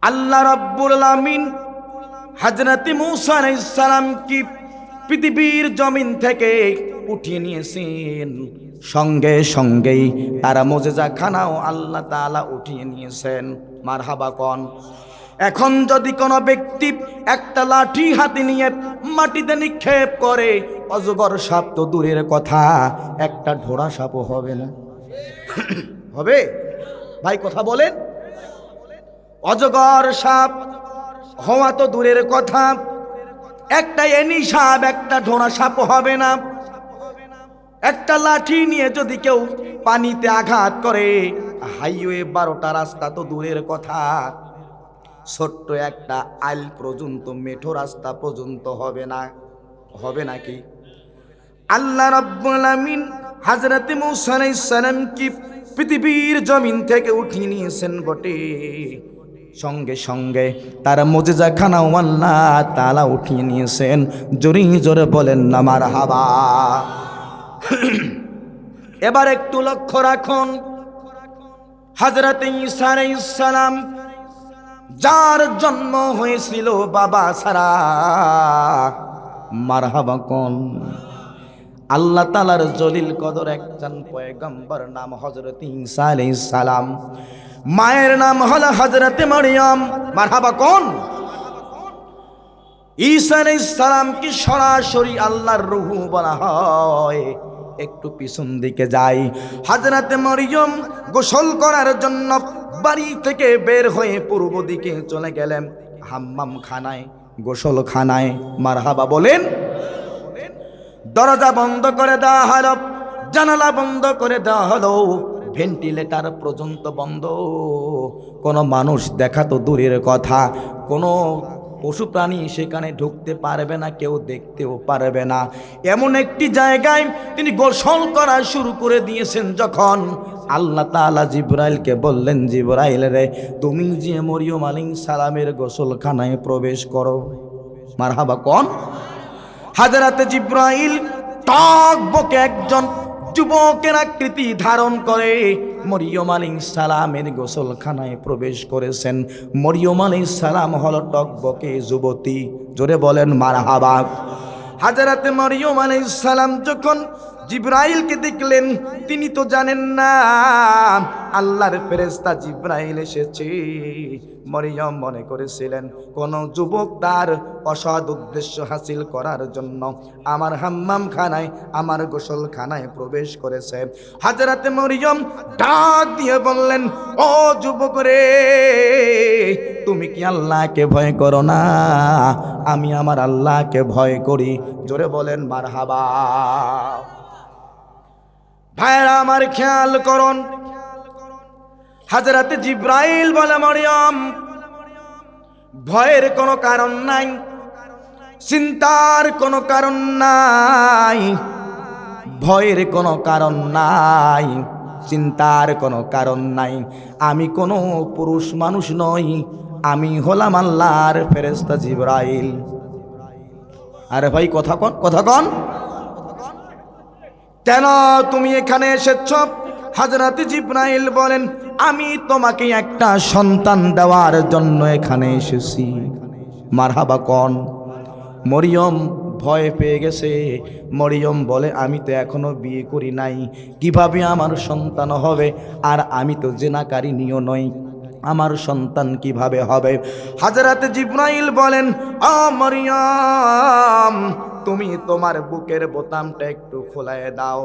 Speaker 1: আল্লাহ রাব্বুল আলামিন হযরত মূসা আলাইহিস সালাম কি পৃথিবীর জমিন থেকে উঠিয়ে নিয়েছেন, সঙ্গে সঙ্গেই তার মুজিজা খানাও আল্লাহ তাআলা উঠিয়ে নিয়েছেন। মারহাবা কোন? এখন যদি কোনো ব্যক্তি একটা লাঠি হাতে নিয়ে মাটিতে নিক্ষেপ করে, অজগর সাপ তো দূরের কথা, একটা ঢোড়া সাপও হবে না। হবে ভাই? কথা বলেন। অজগর সাপ হওয়া তো দূরের কথা, একটা এনি সাপ, একটা ঢোড়া সাপ হবে না। একটা লাঠি নিয়ে যদি কেউ পানিতে আঘাত করে, হাইওয়ে 12টা রাস্তা তো দূরের কথা, ছোট্ট একটা আইল পর্যন্ত, মেঠো রাস্তা পর্যন্ত হবে না। হবে নাকি? আল্লাহ রাব্বুল আলামিন হযরত মূসা আলাইহিস সালাম কি পৃথিবীর জমিন থেকে উঠিয়ে নিয়েছেন বটে, সঙ্গে সঙ্গে তার মুজিজা খানাও আল্লাহ তাআলা উঠিয়ে নিয়েছেন। জোরে জোরে বলেন না মারহাবা। এবার একটু লক্ষ্য রাখুন, হযরত ঈসা আলাইহিস সালাম, যার জন্ম হয়েছিল বাবা ছাড়া, মারহাবা কোন? আল্লাহ তাআলার জলিল কদর একজন পয়গম্বর, নাম হযরত ঈসা আলাইহিস সালাম, মায়ের নাম হলো হযরত মারইয়াম। মারহাবা কোন? ঈসা আলাইহিস সালাম কি সরাসরি আল্লাহর রূহ বলা হয়, একটু পিছন দিকে যাই। হযরতে মরিয়ম গোসল করার জন্য বাড়ি থেকে বের হয়ে পূর্ব দিকে চলে গেলেন হাম্মাম খানায়, গোসলখানায়। মারহাবা বলেন। দরজা বন্ধ করে দেওয়া হলো, জানালা বন্ধ করে দেওয়া হলো, ভেন্টিলেটর পর্যন্ত বন্ধ। কোনো মানুষ দেখা তো দূরের কথা, কোনো পশু প্রাণী সেখানে ঢুকতে পারবে না, কেউ দেখতেও পারবে না। এমন একটি জায়গায় তিনি গোসল করা শুরু করে দিয়েছেন। যখন আল্লাহ তাআলা জিবরাইলকে বললেন, জিবরাইল রে, তুমি যে মরিয়ম আলাইহিস সালামের গোসলখানায় প্রবেশ করো। মারহাবা কোন? হযরতে জিবরাইল টকবকে একজন যুবকের আকৃতি ধারণ করে মরিয়ম আলাইহিস সালামের গোসলখানায় প্রবেশ করেছেন। মরিয়ম আলাইহিস সালাম হলো টকবকে যুবতী। জোরে বলেন মারহাবা। হযরতে মরিয়ম আলাইহিস সালাম যখন জিবরাইলকে দেখলেন, তিনি তো জানেন না আল্লাহর ফেরেশতা জিবরাইল এসেছে। মরিয়ম মনে করেছিলেন কোন যুবক তার অসৎ উদ্দেশ্য হাসিল করার জন্য আমার হাম্মাম খানায়, আমার গোসলখানায় প্রবেশ করেছে। হযরতে মরিয়ম ডাক দিয়ে বললেন, ও যুবক রে, তুমি কি আল্লাহকে ভয় করো না? আমি আমার আল্লাহকে ভয় করি। জোরে বলেন মারহাবা। ভাইরা আমার খেয়াল করুন, হযরতে জিবরাইল বলে, মরিয়ম, ভয়ের কোনো কারণ নাই, চিন্তার কোনো কারণ নাই, ভয়ের কোনো কারণ নাই, চিন্তার কোনো কারণ নাই। আমি কোনো পুরুষ মানুষ নই, আমি হলাম আল্লাহর ফেরেশতা জিবরাইল। আরে ভাই কথা কন, কথা কন। কেন তুমি এখানে এসেছ? হযরতে জিবরাইল বলেন, আমি তোমাকে একটা সন্তান দেওয়ার জন্য এখানে এসেছি। মারহাবা কোন? মরিয়ম ভয় পেয়ে গেছে। মরিয়ম বলে, আমি তো এখনো বিয়ে করি নাই, কিভাবে আমার সন্তান হবে? আর আমি তো জিনাকারিনীও নই, আমার সন্তান কিভাবে হবে? হযরতে জিবরাইল বলেন, ও মরিয়ম, তুমি তোমার বুকের বোতামটা একটু খোলায় দাও।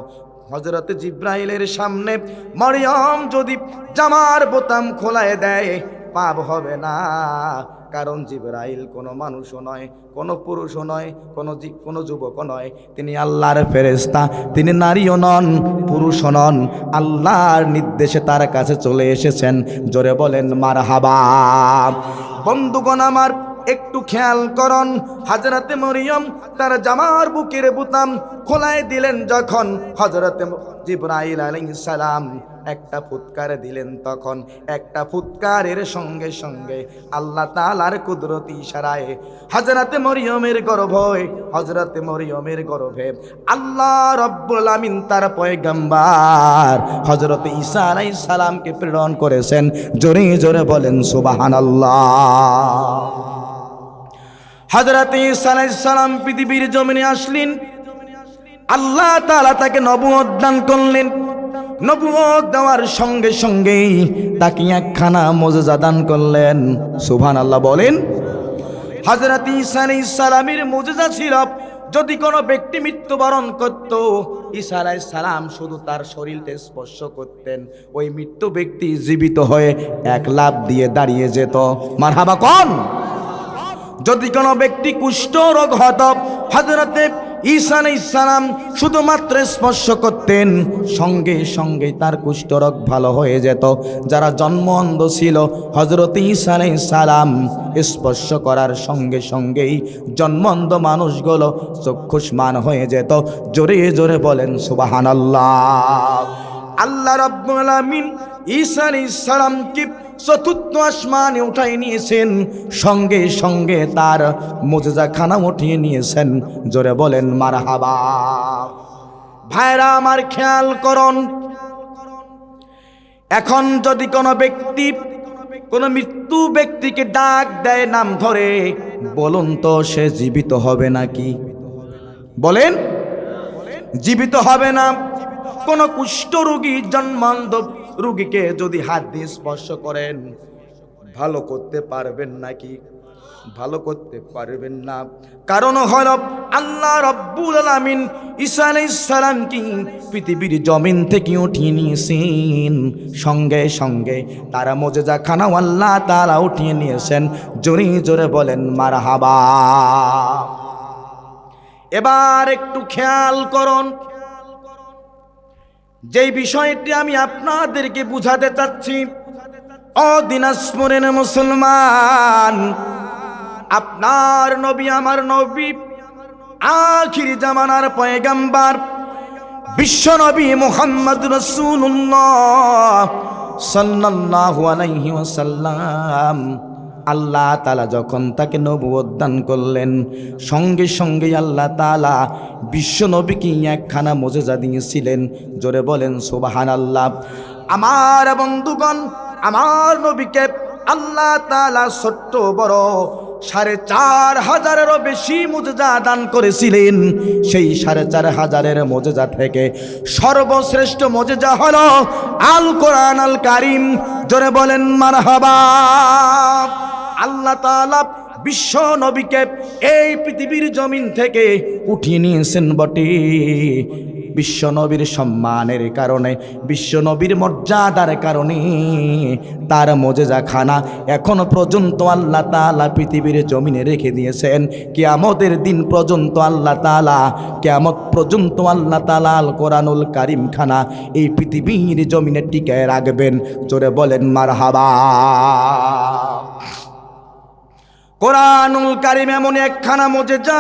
Speaker 1: হযরতে জিবরাইলের সামনে মরিয়ম যদি জামার বোতাম খোলায় দেয়, পাপ হবে না। কারণ জিবরাইল কোনো মানুষও নয়, কোনো পুরুষও নয়, কোনো যুবকও নয়, তিনি আল্লাহর ফেরেশতা। তিনি নারীও নন, পুরুষও নন, আল্লাহর নির্দেশে তার কাছে চলে এসেছেন। জোরে বলেন মারহাবা। বন্ধুগণ আমার, একটু খেয়াল করুন, হযরতে মরিয়ম তার জামার বুকের বোতাম খোলায় দিলেন। যখন হযরতে জিবরাইল আলাইহিস সালাম একটা ফুৎকার দিলেন, তখন একটা ফুৎকারের সঙ্গে সঙ্গে আল্লাহ তাআলার কুদরতি ইশারায় হযরতে মরিয়মের গর্ভে আল্লাহ রাব্বুল আমিন তার পয়গম্বর হযরতে ঈসা আলাইহিস সালামকে প্রেরণ করেছেন। জোরে জোরে বলেন সুবহানাল্লাহ। হযরতে ঈসা আলাইহিস সালাম পৃথিবীর জমিনে আসলেন। আল্লাহ তাআলা তাকে নবুয়ত দান করলেন। নবুয়ত দেওয়ার সঙ্গে সঙ্গেই তাকে একখানা মুজিজা দান করলেন। সুবহানাল্লাহ বলেন। হযরত ঈসা আলাইহিস সালামের মুজিজা ছিল, যদি কোনো ব্যক্তি মৃত্যুবরণ করত, ঈসা আলাইহিস সালাম শুধু তার শরীরতে স্পর্শ করতেন, ওই মৃত্যু ব্যক্তি জীবিত হয়ে এক লাফ দিয়ে দাঁড়িয়ে যেত। মারহাবা কোন? যদি কোনো ব্যক্তি কুষ্ঠ রোগ হতো, হযরতে ঈসা আলাইহিস সালাম শুধুমাত্র স্পর্শ করতেন, সঙ্গে সঙ্গে তার কুষ্ঠরোগ ভালো হয়ে যেত। যারা জন্ম অন্ধ ছিল, হযরত ঈসা আলাইহিস সালাম স্পর্শ করার সঙ্গে সঙ্গেই জন্ম অন্ধ মানুষগুলো চক্ষুষ্মান হয়ে যেত। জোরে জোরে বলেন সুবহানাল্লাহ। আল্লাহ রাব্বুল আমিন ঈসা আলাইহিস সালামকে চতুর্থ আসমানে উঠাই নিয়েছেন, সঙ্গে সঙ্গে তার মুজিজাখানা উঠিয়ে নিয়েছেন। জোরে বলেন মারহাবা। ভাইরা আমার খেয়াল করুন, এখন যদি কোনো ব্যক্তি কোনো মৃত্যু ব্যক্তিকে ডাক দেয় নাম ধরে, বলুন তো সে জীবিত হবে নাকি? বলেন, জীবিত হবে না। কোন কুষ্ঠ রোগী জন্মান্ধ রোগীকে যদি হাত দিয়ে স্পর্শ করেন, ভালো করতে পারবেন নাকি? ভালো করতে পারবেন না। কারণ হল আল্লাহ রাব্বুল আলামিন ঈসা আলাইহিস সালামকে পৃথিবীর জমিন থেকে উঠিয়ে নিয়েছেন, সঙ্গে সঙ্গে তারা মুজিজা খানাও আল্লাহ তাআলা উঠিয়ে নিয়েছেন। জোরে জোরে বলেন মারহাবা। এবার একটু খেয়াল করুন, যেই বিষয়টি আমি আপনাদেরকে বুঝাতে চাচ্ছি, ও দিনাজপুরের মুসলমান, আপনার নবী আমার নবী, আখির জামানার পয়গম্বর বিশ্ব নবী মুহাম্মদ রাসূলুল্লাহ সাল্লাল্লাহু আলাইহি ওয়াসাল্লাম, আল্লাহ তাআলা যখন তাকে নবুয়ত দান করলেন, সঙ্গে সঙ্গে আল্লাহ তাআলা বিশ্ব নবীকে একখানা মুজিজা দিয়েছিলেন। জোরে বলেন সুবহানাল্লাহ। আমার বন্ধুগণ, আমার নবীকে আল্লাহ তাআলা ছোট্ট বড় ৪৫০০-এরও বেশি মুজিজা দান করেছিলেন। সেই ৪৫০০-এর মুজিজা থেকে সর্বশ্রেষ্ঠ মুজিজা হলো আল কোরআন আল কারীম। জোরে বলেন মারহাবা। আল্লাহ তাআলা বিশ্ব নবীকে এই পৃথিবীর জমিন থেকে উঠিয়ে নিয়েছেন বটে, বিশ্ব নবীর সম্মানের কারণে, বিশ্ব নবীর মর্যাদার কারণে তার মুজিজা খানা এখনো পর্যন্ত আল্লাহ তাআলা পৃথিবীর জমিনে রেখে দিয়েছেন। কিয়ামতের দিন পর্যন্ত আল্লাহ তাআলা, কিয়ামত পর্যন্ত আল্লাহ তাআলা আল কোরআনুল কারীম খানা এই পৃথিবীর জমিনে টিকায় রাখবেন। জোরে বলেন মারহাবা। কোরআনুল কারীম এমন একখানা মুজিজা,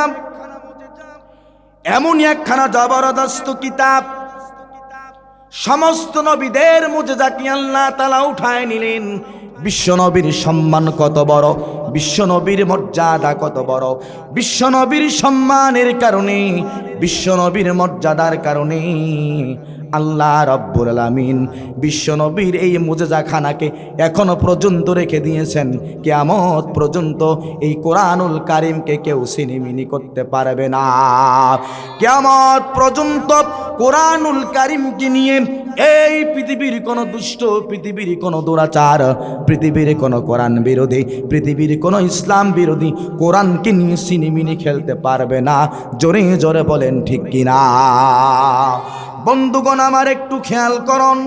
Speaker 1: এমন একখানা জবরদস্ত কিতাব, সমস্ত নবীদের মুজিজাকে আল্লাহ তাআলা উঠায় নিলেন। বিশ্বনবীর সম্মান কত বড়, বিশ্বনবীর মর্যাদা কত বড়, বিশ্বনবীর সম্মানের কারণে, বিশ্বনবীর মর্যাদার কারণে আল্লাহ রাব্বুল আলামিন বিশ্বনবীর এই মুজিজাখানাকে এখনো পর্যন্ত রেখে দিয়েছেন। কিয়ামত পর্যন্ত এই কোরআনুল কারীমকে কেউ ছিনিমিনি করতে পারবে না। কিয়ামত পর্যন্ত কোরআনুল কারীমকে নিয়ে এই পৃথিবীর কোনো দুষ্ট, পৃথিবীর কোনো দুরাচার, পৃথিবীর কোনো কোরআন বিরোধী, পৃথিবীর কোনো ইসলাম বিরোধী কোরআনকে নিয়ে ছিনিমিনি খেলতে পারবে না। জোরে জোরে বলেন ঠিক কিনা? বন্ধুগণ আমার একটু খেয়াল করুন,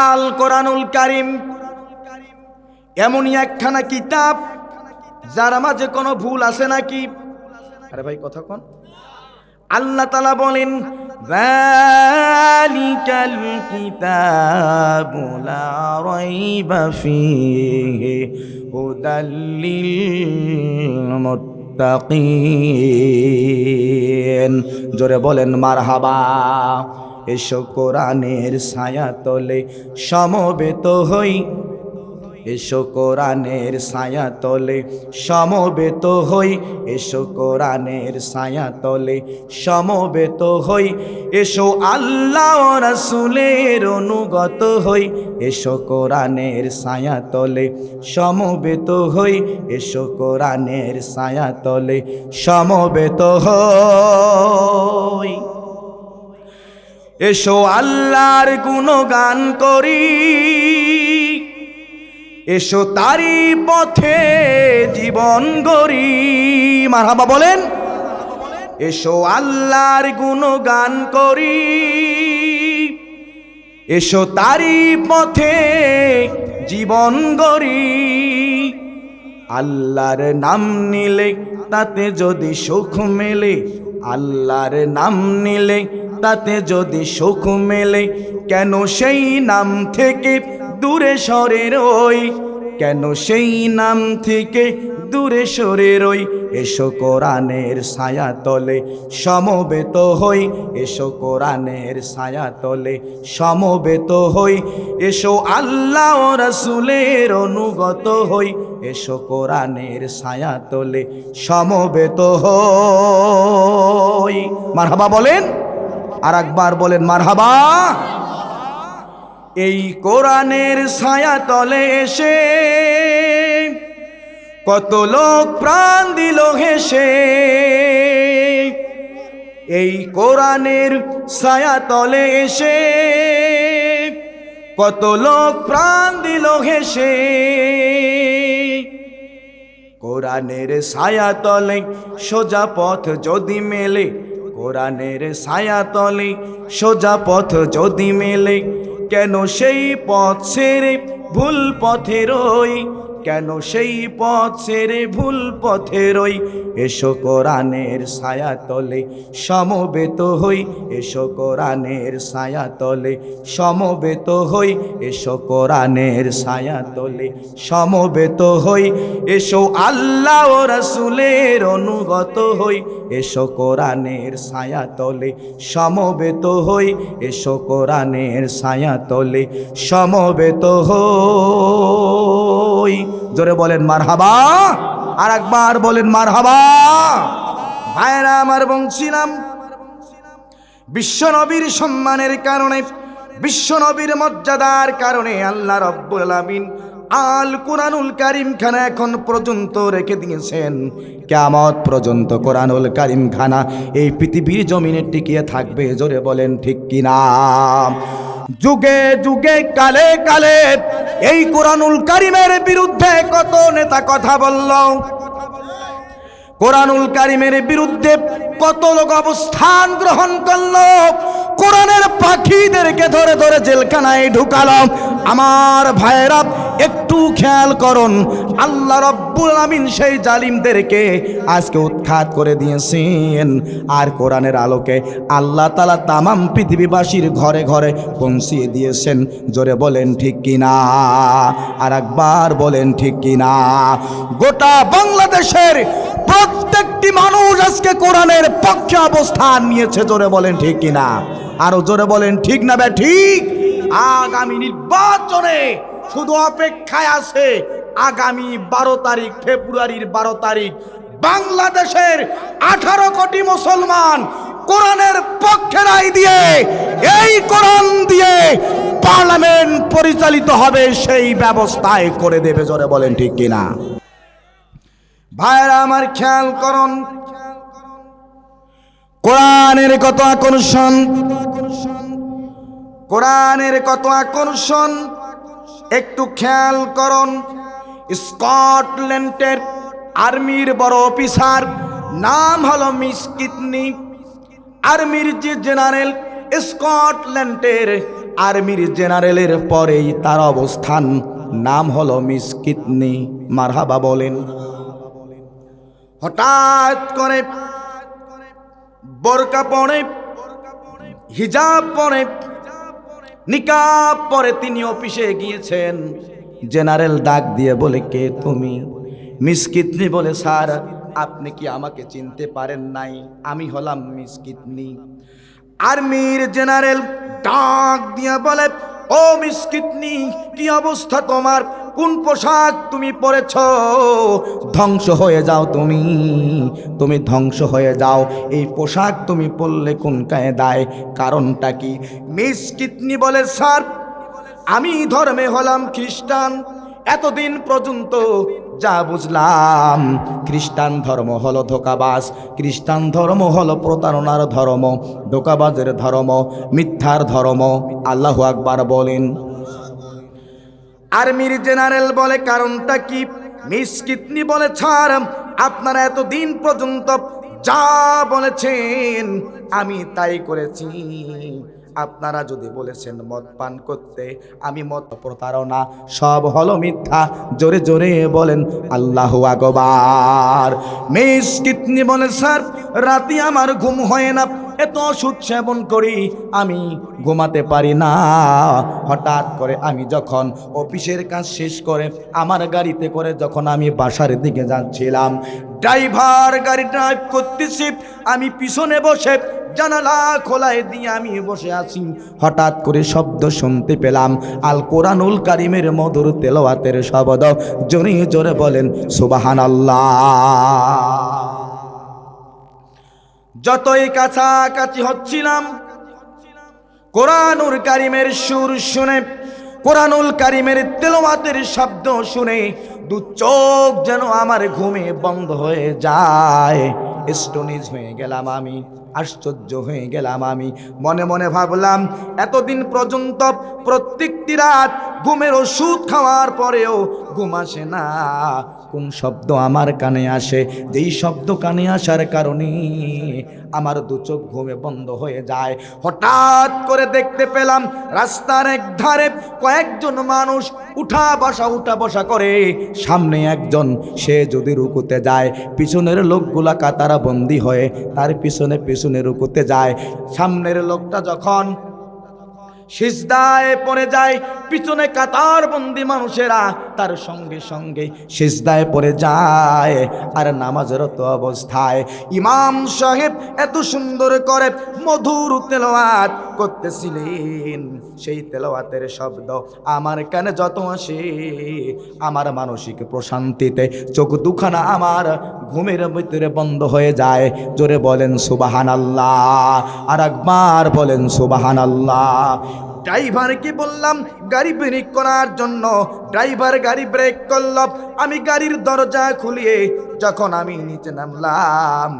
Speaker 1: আল কোরআনুল কারীম এমনই একখানা কিতাব যার মাঝে কোনো ভুল আছে নাকি? আরে ভাই কথা কোন? আল্লাহ তাআলা বলেন যালিকাল কিতাবু লা রাইবা ফীহি হুদাল লিল মুত্তাকিন। জোরে বলেন মারহাবা। এসো কোরআনের ছায়া তলে সমবেত হই, এসো কোরআনের ছায়া তলে সমবেত হই, এসো কোরআনের ছায়া তলে সমবেত হই, এসো আল্লাহ ও রাসূলের অনুগত হই, এসো কোরআনের ছায়া তলে সমবেত হই, এসো কোরআনের ছায়া তলে সমবেত হই, এসো আল্লাহর গুণগান করি, এসো তারি পথে জীবন গড়ি। মারহাবা বলেন। এসো আল্লাহর গুণগান করি, এসো তারি পথে জীবন গড়ি। আল্লাহর নাম নিলে তাতে যদি সুখ মেলে, আল্লাহর নাম নিলে তাতে যদি সুখ মেলে, কেন সেই নাম থেকে দূরে সরে রই, কেন সেই নাম থেকে দূরে সরে রই। এসো কোরআনের ছায়া তলে সমবেত হই, এসো কোরআনের ছায়া তলে সমবেত হই, এসো আল্লাহ ও রাসূলের অনুগত হই, এসো কোরআনের ছায়া তলে সমবেত হই। মারহাবা বলেন, আর একবার বলেন মারহাবা। এই কোরআনের ছায়া তলে এসে কত লোক প্রাণ দিল হেসে, এই কোরআনের ছায়া তলে এসে কত লোক প্রাণ দিল হেসে। কোরআনের ছায়া তলে সোজা পথ যদি মেলে, কোরআনের ছায়া তলে সোজা পথ যদি মেলে, কেন সেই পথ ছেড়ে ভুল পথে রই, কেন সেই পথ ছেড়ে ভুল পথে রই। এসো কোরআনের ছায়া তলে সমবেত হই, এসো কোরআনের ছায়া তলে সমবেত হই, এসো কোরআনের ছায়া তলে সমবেত হই। এসো আল্লাহ ও রাসূলের অনুগত হই, এসো কোরআনের ছায়া তলে সমবেত হই, এসো কোরআনের ছায়া তলে সমবেত হই। জোরে বলেন মারহাবা, আর একবার বলেন মারহাবা। ভাইরা আমার বলছিলাম, বিশ্বনবীর সম্মানের কারণে, বিশ্বনবীর মর্যাদার কারণে আল্লাহ রাব্বুল আলামিন আল কোরআনুল কারীম খানা এখন পর্যন্ত রেখে দিয়েছেন। কিয়ামত পর্যন্ত কোরআনুল কারীম খানা এই পৃথিবীর জমিনে টিকিয়ে থাকবে। জোরে বলেন ঠিক কিনা? যুগে যুগে কালে কালে এই কোরআনুল কারীমের বিরুদ্ধে কত নেতা কথা বলল, কোরআনুল কারীমের বিরুদ্ধে কত লোক অবস্থান গ্রহণ করলো, কোরআনের পাখিদেরকে ধরে ধরে জেলখানায় ঢুকালো। আমার ভাইয়েরা একটু খেয়াল করুন, আল্লাহ রাব্বুল আলামিন সেই জালিমদেরকে আজকে উৎখাত করে দিয়েছেন। আর কোরআনের আলোকে আল্লাহ তাআলা তামাম পৃথিবীবাসীর ঘরে ঘরে পৌঁছিয়ে দিয়েছেন। জোরে বলেন ঠিক কিনা? আর একবার বলেন ঠিক কিনা? গোটা বাংলাদেশের প্রত্যেকটি মানুষ আজকে কোরআনের পক্ষে অবস্থান নিয়েছে। জোরে বলেন ঠিক কিনা? আরো জোরে বলেন ঠিক না বে ঠিক? আগামী নির্বাচনে শুধু অপেক্ষায় আছে আগামী 12 তারিখ, ফেব্রুয়ারির 12 তারিখ বাংলাদেশের 18 কোটি মুসলমান কোরআনের পক্ষে রায় দিয়ে, এই কোরআন দিয়ে পার্লামেন্ট পরিচালিত হবে, সেই ব্যবস্থায় করে দেবে। জোরে বলেন ঠিক কিনা? ভাইরা আমার খেয়াল করুন, কোরআনের কত আকর্ষণ, কোরআনের কত আকর্ষণ একটু খেয়াল করুন। স্কটল্যান্ডের আর্মির বড় অফিসার নাম হলো মিস কিটনি। আর্মির যে জেনারেল, স্কটল্যান্ডের আর্মির জেনারেলের পরেই তার অবস্থান, নাম হলো মিস কিটনি। মারহাবা বলেন। হঠাৎ করে বোরকা পরে, হিজাব পরে, নিকাব পরে তিনি অফিসে গিয়েছেন। জেনারেল ডাক দিয়ে বলে, কে তুমি? মিস কিটনি বলে, স্যার আপনি কি আমাকে চিনতে পারেন নাই? আমি হলাম মিস কিটনি। আর্মির জেনারেল ডাক দিয়ে বলে, ও মিস কিটনি, কি অবস্থা তোমার? কোন পোশাক তুমি পরেছ? ধ্বংস হয়ে যাও তুমি, তুমি ধ্বংস হয়ে যাও। এই পোশাক তুমি পরলে কোন কায়দায়? কারণটা কি? মিস কিটনি বলে, স্যার আমি ধর্মে হলাম খ্রিস্টান। এতদিন পর্যন্ত যা বুঝলাম, খ্রিস্টান ধর্ম হলো ধোঁকাবাজ, খ্রিস্টান ধর্ম হলো প্রতারণার ধর্ম, ধোঁকাবাজের ধর্ম, মিথ্যার ধর্ম। আল্লাহু আকবার বলেন। আর্মির জেনারেল বলে, কারণটা কি? মিস কিটনি বলে, স্যার আপনারা এতদিন পর্যন্ত যা বলেছেন আমি তাই করেছি। আপনারা যদি বলেছেন মদ পান করতে, আমি মদ প্রতারণা, সব হলো মিথ্যা। জোরে জোরে বলেন আল্লাহু আকবার। মিস কিটনি বলে, স্যার রাতে আমার ঘুম হয় না, এত ওষুধ সেবন করি আমি ঘুমাতে পারি না। হঠাৎ করে আমি যখন অফিসের কাজ শেষ করে আমার গাড়িতে করে যখন আমি বাসার দিকে যাচ্ছিলাম, ড্রাইভার গাড়ি ড্রাইভ করতেছি, আমি পিছনে বসে জানালা খোলায় দিয়ে আমি বসে আছি। হঠাৎ করে শব্দ শুনতে পেলাম আল কোরআনুল কারীমের মধুর তেলাওয়াতের শব্দ। জোরে জোরে বলেন সুবহানাল্লাহ। যতই কাছাকাছি হচ্ছিলাম, কোরআনুল কারীমের সুর শুনে, কোরআনুল কারীমের তেলাওয়াতের শব্দ শুনে দু চোখ যেন আমার ঘুমে বন্ধ হয়ে যায়। স্টোনিজ হয়ে গেলাম আমি, আশ্চর্য হয়ে গেলাম আমি। মনে মনে ভাবলাম, এতদিন পর্যন্ত প্রত্যেকটি রাত ঘুমের ওষুধ খাওয়ার পরেও ঘুম আসে না, কোন শব্দ আমার কানে আসে, যেই শব্দ কানে আসার কারণে আমার দু চোখ ঘুমে বন্ধ হয়ে যায়। হঠাৎ করে দেখতে পেলাম রাস্তার এক ধারে কয়েকজন মানুষ উঠা বসা করে। সামনে একজন, সে যদি রুকুতে যায় পিছনের লোকগুলা কাতারা বন্দী হয়ে তার পিছনে পিছনে রুকুতে যায়। সামনের লোকটা যখন সিজদায় পড়ে যায়, পিছনে কাতার বন্দি মানুষেরা তার সঙ্গে সঙ্গে সিজদায় পড়ে যায়। আর নামাজরত অবস্থায় ইমাম সাহেব এত সুন্দর করে মধুর তেলাওয়াত করতেছিলেন, সেই তেলাওয়াতের শব্দ আমার কানে যত আসে আমার মানসিক প্রশান্তিতে চোখ দুখানা আমার ঘুমের ভিতরে বন্ধ হয়ে যায়। জোরে বলেন সুবহানাল্লাহ, আর একবার বলেন সুবহানাল্লাহ। ড্রাইভারকে বললাম গাড়ি ব্রেক করার জন্য, ড্রাইভার গাড়ি ব্রেক করল। আমি গাড়ির দরজা খুলিয়ে যখন আমি নিচে নামলাম,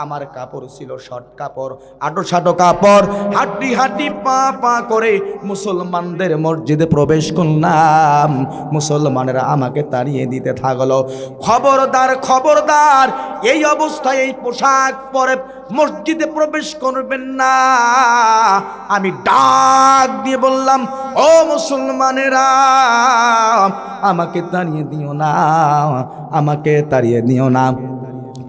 Speaker 1: আমার কাপড় ছিল শর্ট কাপড়, আটো সাটো কাপড়, হাঁটি হাঁটি পা পা করে মুসলমানদের মসজিদে প্রবেশ করলাম। মুসলমানেরা আমাকে তাড়িয়ে দিতে থাকলো, খবরদার খবরদার, এই অবস্থায় এই পোশাক পরে মসজিদে প্রবেশ করবেন না। আমি ডাক দিয়ে বললাম, ও মুসলমানেরা, আমাকে তাড়িয়ে দিও না, আমাকে তাড়িয়ে দিও না।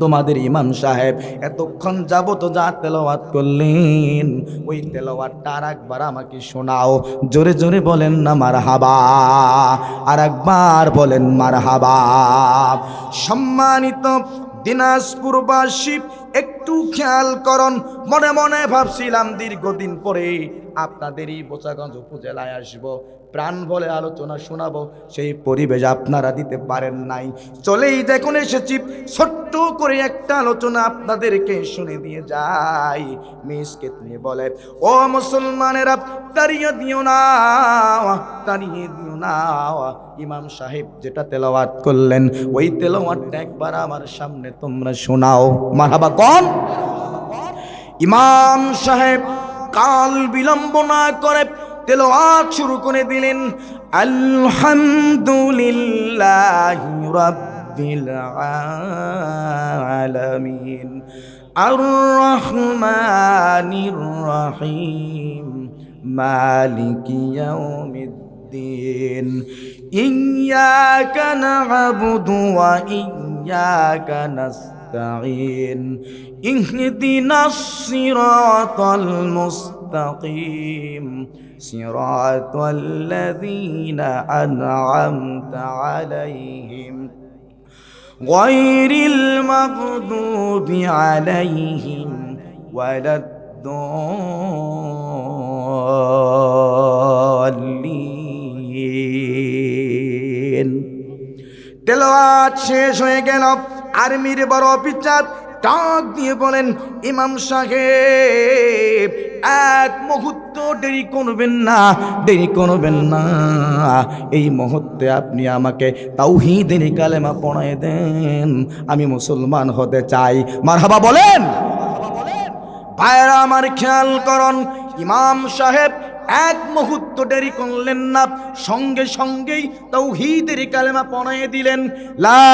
Speaker 1: তোমাদের ইমাম সাহেব এতক্ষণ যাবত যা তেলাওয়াত করলেন ওই তেলাওয়াতটা আর একবার আমাকে শোনাও। জোরে জোরে বলেন না মারহাবা, আর একবার বলেন মারহাবা। সম্মানিত দিনাজপুরবাসী, একটু খেয়াল করুন। মনে মনে ভাবছিলাম দীর্ঘদিন পরে আপনাদের এই বোচাগঞ্জ উপজেলায় আসবো, প্রাণ বলে আলোচনা শোনাবো, সেই পরিবেশ আপনারা দিতে পারেন নাই। চলেই দেখুন এসেছি, ছোট্ট করে একটা আলোচনা আপনাদেরকে শুনে দিয়ে যাই। মিসকে তিনি বলে, ও মুসলমানেরা, তাড়িয়ে দিও না, তাড়িয়ে দিও না। ইমাম সাহেব যেটা তেলাওয়াত করলেন ওই তেলাওয়াতটা একবার আমার সামনে তোমরা শোনাও। মারহাবা কোন? ইমাম সাহেব কাল বিলম্ব না করে তেলাওয়াত শুরু করে দিলেন। আলহামদুলিল্লাহি রাব্বিল আলামিন আর রহমানির রহিম মালিকি ইয়াউমিদ্দিন ইয়্যাকা না'বুদু ওয়া ইয়্যাকা নাস্তাঈন ইহদিনাস সিরাতাল মুস্তাকিম সিরাতাল লাযীনা আন'আমতা আলাইহিম গায়রিল মাগদুবি আলাইহিম ওয়ালাদ-দাল্লিন। তেলাওয়াত শেষ হয়ে গেল। আর্মির বড় অফিসার ডাক দিয়ে বলেন, ইমাম সাহেব এক মুহূর্ত দেরি করবেন না, দেরি করবেন না। এই মুহূর্তে আপনি আমাকে তাওহীদের কালেমা পড়ায় দেন, আমি মুসলমান হতে চাই। মারহাবা বলেন। ভাইরা আমার খেয়াল করুন, ইমাম সাহেব এক মুহূর্ত দেরি করলেন না, সঙ্গে সঙ্গেই তাওহীদের কালেমা পড়ায় দিলেন। লা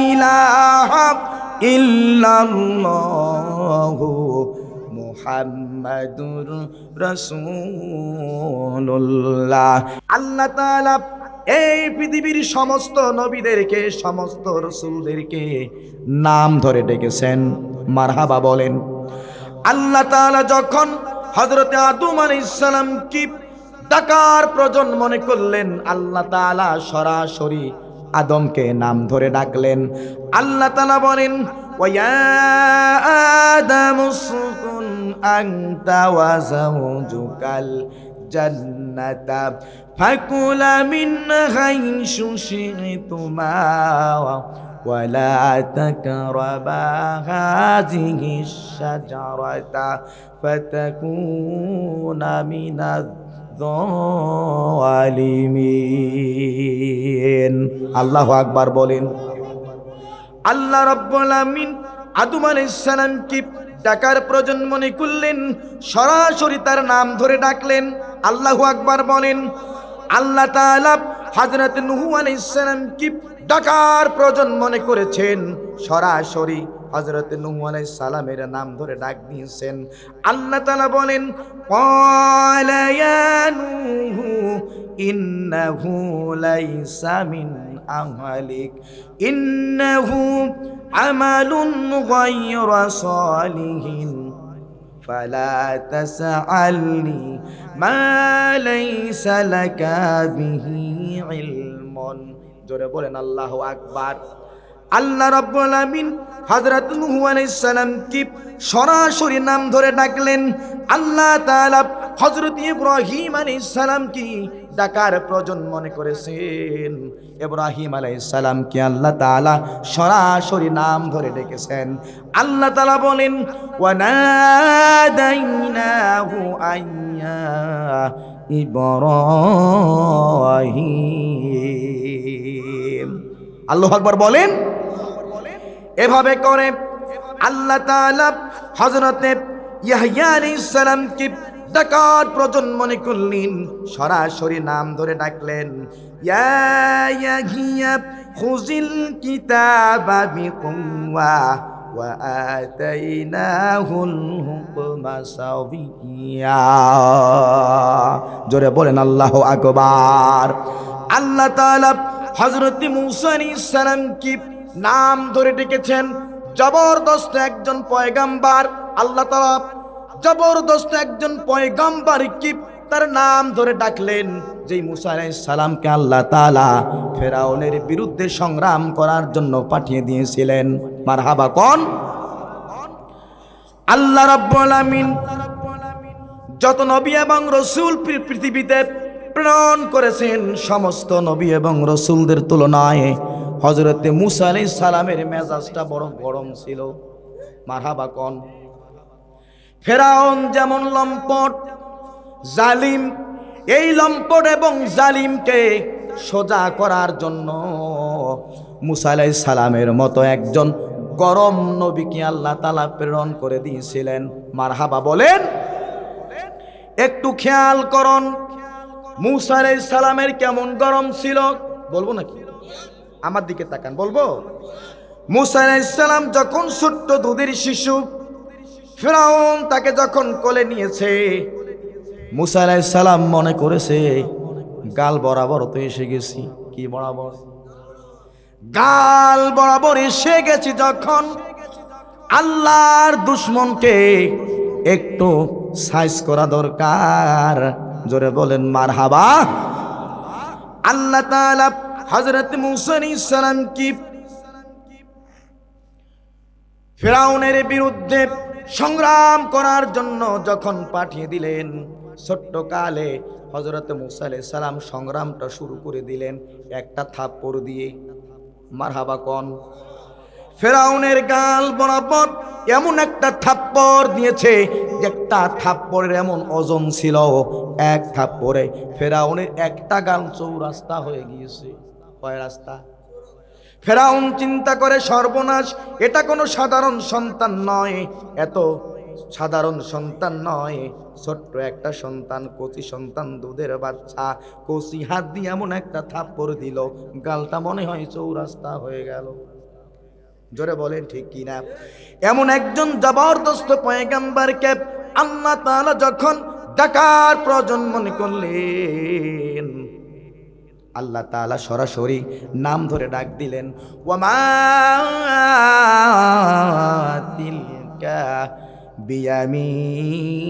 Speaker 1: ইলাহা ইল্লাল্লাহু মুহাম্মাদুর রাসূলুল্লাহ। আল্লাহ তাআলা এই পৃথিবীর সমস্ত নবীদেরকে, সমস্ত রাসূলদেরকে নাম ধরে ডেকেছেন। মারহাবা বলেন। আল্লাহ তাআলা যখন হযরত আদম আলাইহিস সালাম কি ডাকার প্রয়োজন মনে করলেন, আল্লাহ তাআলা সরাসরি আদমকে নাম ধরে ডাকলেন। আল্লাহ তাআলা বলেন, ওয়া আদামু উসকুন আনতা ওয়া যাওজুকাল জান্নাতা ফাকুলা মিন হাইসু শি'তুমা ওয়ালা তাকরাবা হাযিহিশ শাজারাতা ফাতাকুনা মিনাজ যালিমিন। আল্লাহু আকবার বলেন। আল্লাহ রাব্বুল আমিন আদম আলাইহিস সালামকে ডাকার প্রয়োজন মনে করলেন, সরাসরি তার নাম ধরে ডাকলেন। আল্লাহু আকবার বলেন। আল্লাহ তাআলা হযরত নূহ আলাইহিস সালামকে ডাকার প্রয়োজন মনে করেছেন, সরাসরি হযরত নূহ আলাইহিস সালামের নাম ধরে ডাক দিয়েছেন। আল্লাহ তাআলা বলেন, ক্বালা ইয়া নূহু ইন্নাহু লাইসা মিন আহলিক ইন্নাহু আমালুন গায়রা সালিহিন ফালা তাসআলনি মা লাইসা লাকা বিহি ইলমুন। জোরে বলেন আল্লাহু আকবার। আল্লাহ রাব্বুল আলামিন হযরত নূহ আলাইহিস সালাম কি সরাসরি নাম ধরে ডাকলেন। আল্লাহ তাআলা হযরত ইব্রাহিম আলাইহিস সালাম কি ডাকার প্রয়োজন মনে করেছেন। ইব্রাহিম আলাইহিস সালাম কি আল্লাহ তাআলা সরাসরি নাম ধরে ডেকেছেন। আল্লাহ তাআলা বলেন, ওয়া নাদাইনাহু আইয়া ইব্রাহিম। আল্লাহু আকবার বলেন। এভাবে করে আল্লাহ তাআলা হযরতে ইয়াহইয়া আলাইহিস সালামকে ডাকার প্রয়োজন মনে করলেন, সরাসরি নাম ধরে ডাকলেন, ইয়া ইয়াহইয়া খুযিল কিতাবা বিকুওয়া ওয়া আতাইনাহুল হুকমা সাবিয়্যা। জোরে বলেন আল্লাহু আকবার। আল্লাহ তাআলা হযরত মূসা আলাইহিস সালাম কি নাম ধরে ডেকেছেন। জবরদস্ত একজন পয়গাম্বার, আল্লাহ তাআলা জবরদস্ত একজন পয়গাম্বার কি তার নাম ধরে ডাকলেন। যেই মূসা আলাইহিস সালামকে আল্লাহ তাআলা ফেরাউনের বিরুদ্ধে সংগ্রাম করার জন্য পাঠিয়ে দিয়েছিলেন। মারহাবা কোন। আল্লাহ রাব্বুল আলামিন যত নবী এবং রাসূল পৃথিবীতে প্রেরণ করেছেন, সমস্ত নবী এবং রাসূলদের তুলনায় হযরত মূসা আলাইহিস সালামের মেজাজটা বড় গরম ছিল। মারহাবা কোন। ফেরাউন যেমন লম্পট জালিম, এই লম্পট এবং জালিমকে সোজা করার জন্য মূসা আলাইহিস সালামের মতো একজন গরম নবীকে আল্লাহ তাআলা প্রেরণ করে দিয়েছিলেন। মারহাবা বলেন। একটু খেয়াল করুন মূসা আলাইহিস সালামের কেমন গরম ছিল। বলবো নাকি? আমার দিকে তাকান, বলবো। মূসা আলাইহিস সালাম যখন ছোট্ট দুধের শিশু, ফেরাউন তাকে যখন কোলে নিয়েছে, মূসা আলাইহিস সালাম মনে করেছে গাল বরাবর তো এসে গেছি। কি বরাবর? গাল বরাবর এসে গেছি। যখন আল্লাহর দুশমনকে একটু সাইজ করা দরকার। জোরে বলেন মারহাবা। আল্লাহ তাআলা হযরত মূসা আলাইহিস সালাম কি ফেরাউনের বিরুদ্ধে সংগ্রাম করার জন্য যখন পাঠিয়ে দিলেন, ছোট্ট কালে হযরত মূসা আলাইহিস সালাম সংগ্রামটা শুরু করে দিলেন একটা থাপ্পড় দিয়ে। মারহাবা কোন। ফেরাউনের গাল বরাবর এমন একটা থাপ্পড় দিয়েছে, একটা থাপ্পড়ের এমন ওজন ছিল, এক থাপ্পড়ে ফেরাউনের একটা গাল চৌরাস্তা হয়ে গিয়েছে। কয় রাস্তা? ফেরাউন চিন্তা করে সর্বনাশ, এটা কোনো সাধারণ সন্তান নয়, এত সাধারণ সন্তান নয়, ছোট্ট একটা সন্তান, কচি সন্তান, দুধের বাচ্চা, কচি হাত দিয়ে এমন একটা থাপ্পড় দিল, গালটা মনে হয় চৌরাস্তা হয়ে গেল। জোরে বলেন ঠিক কিনা? এমন একজন জবরদস্ত পয়গম্বরকে আল্লাহ তাআলা যখন ডাকার প্রয়োজন মনে করলেন, আল্লাহ তাআলা সরাসরি নাম ধরে ডাক দিলেন, ওয়ামা তিলকা বিয়ামিনিকা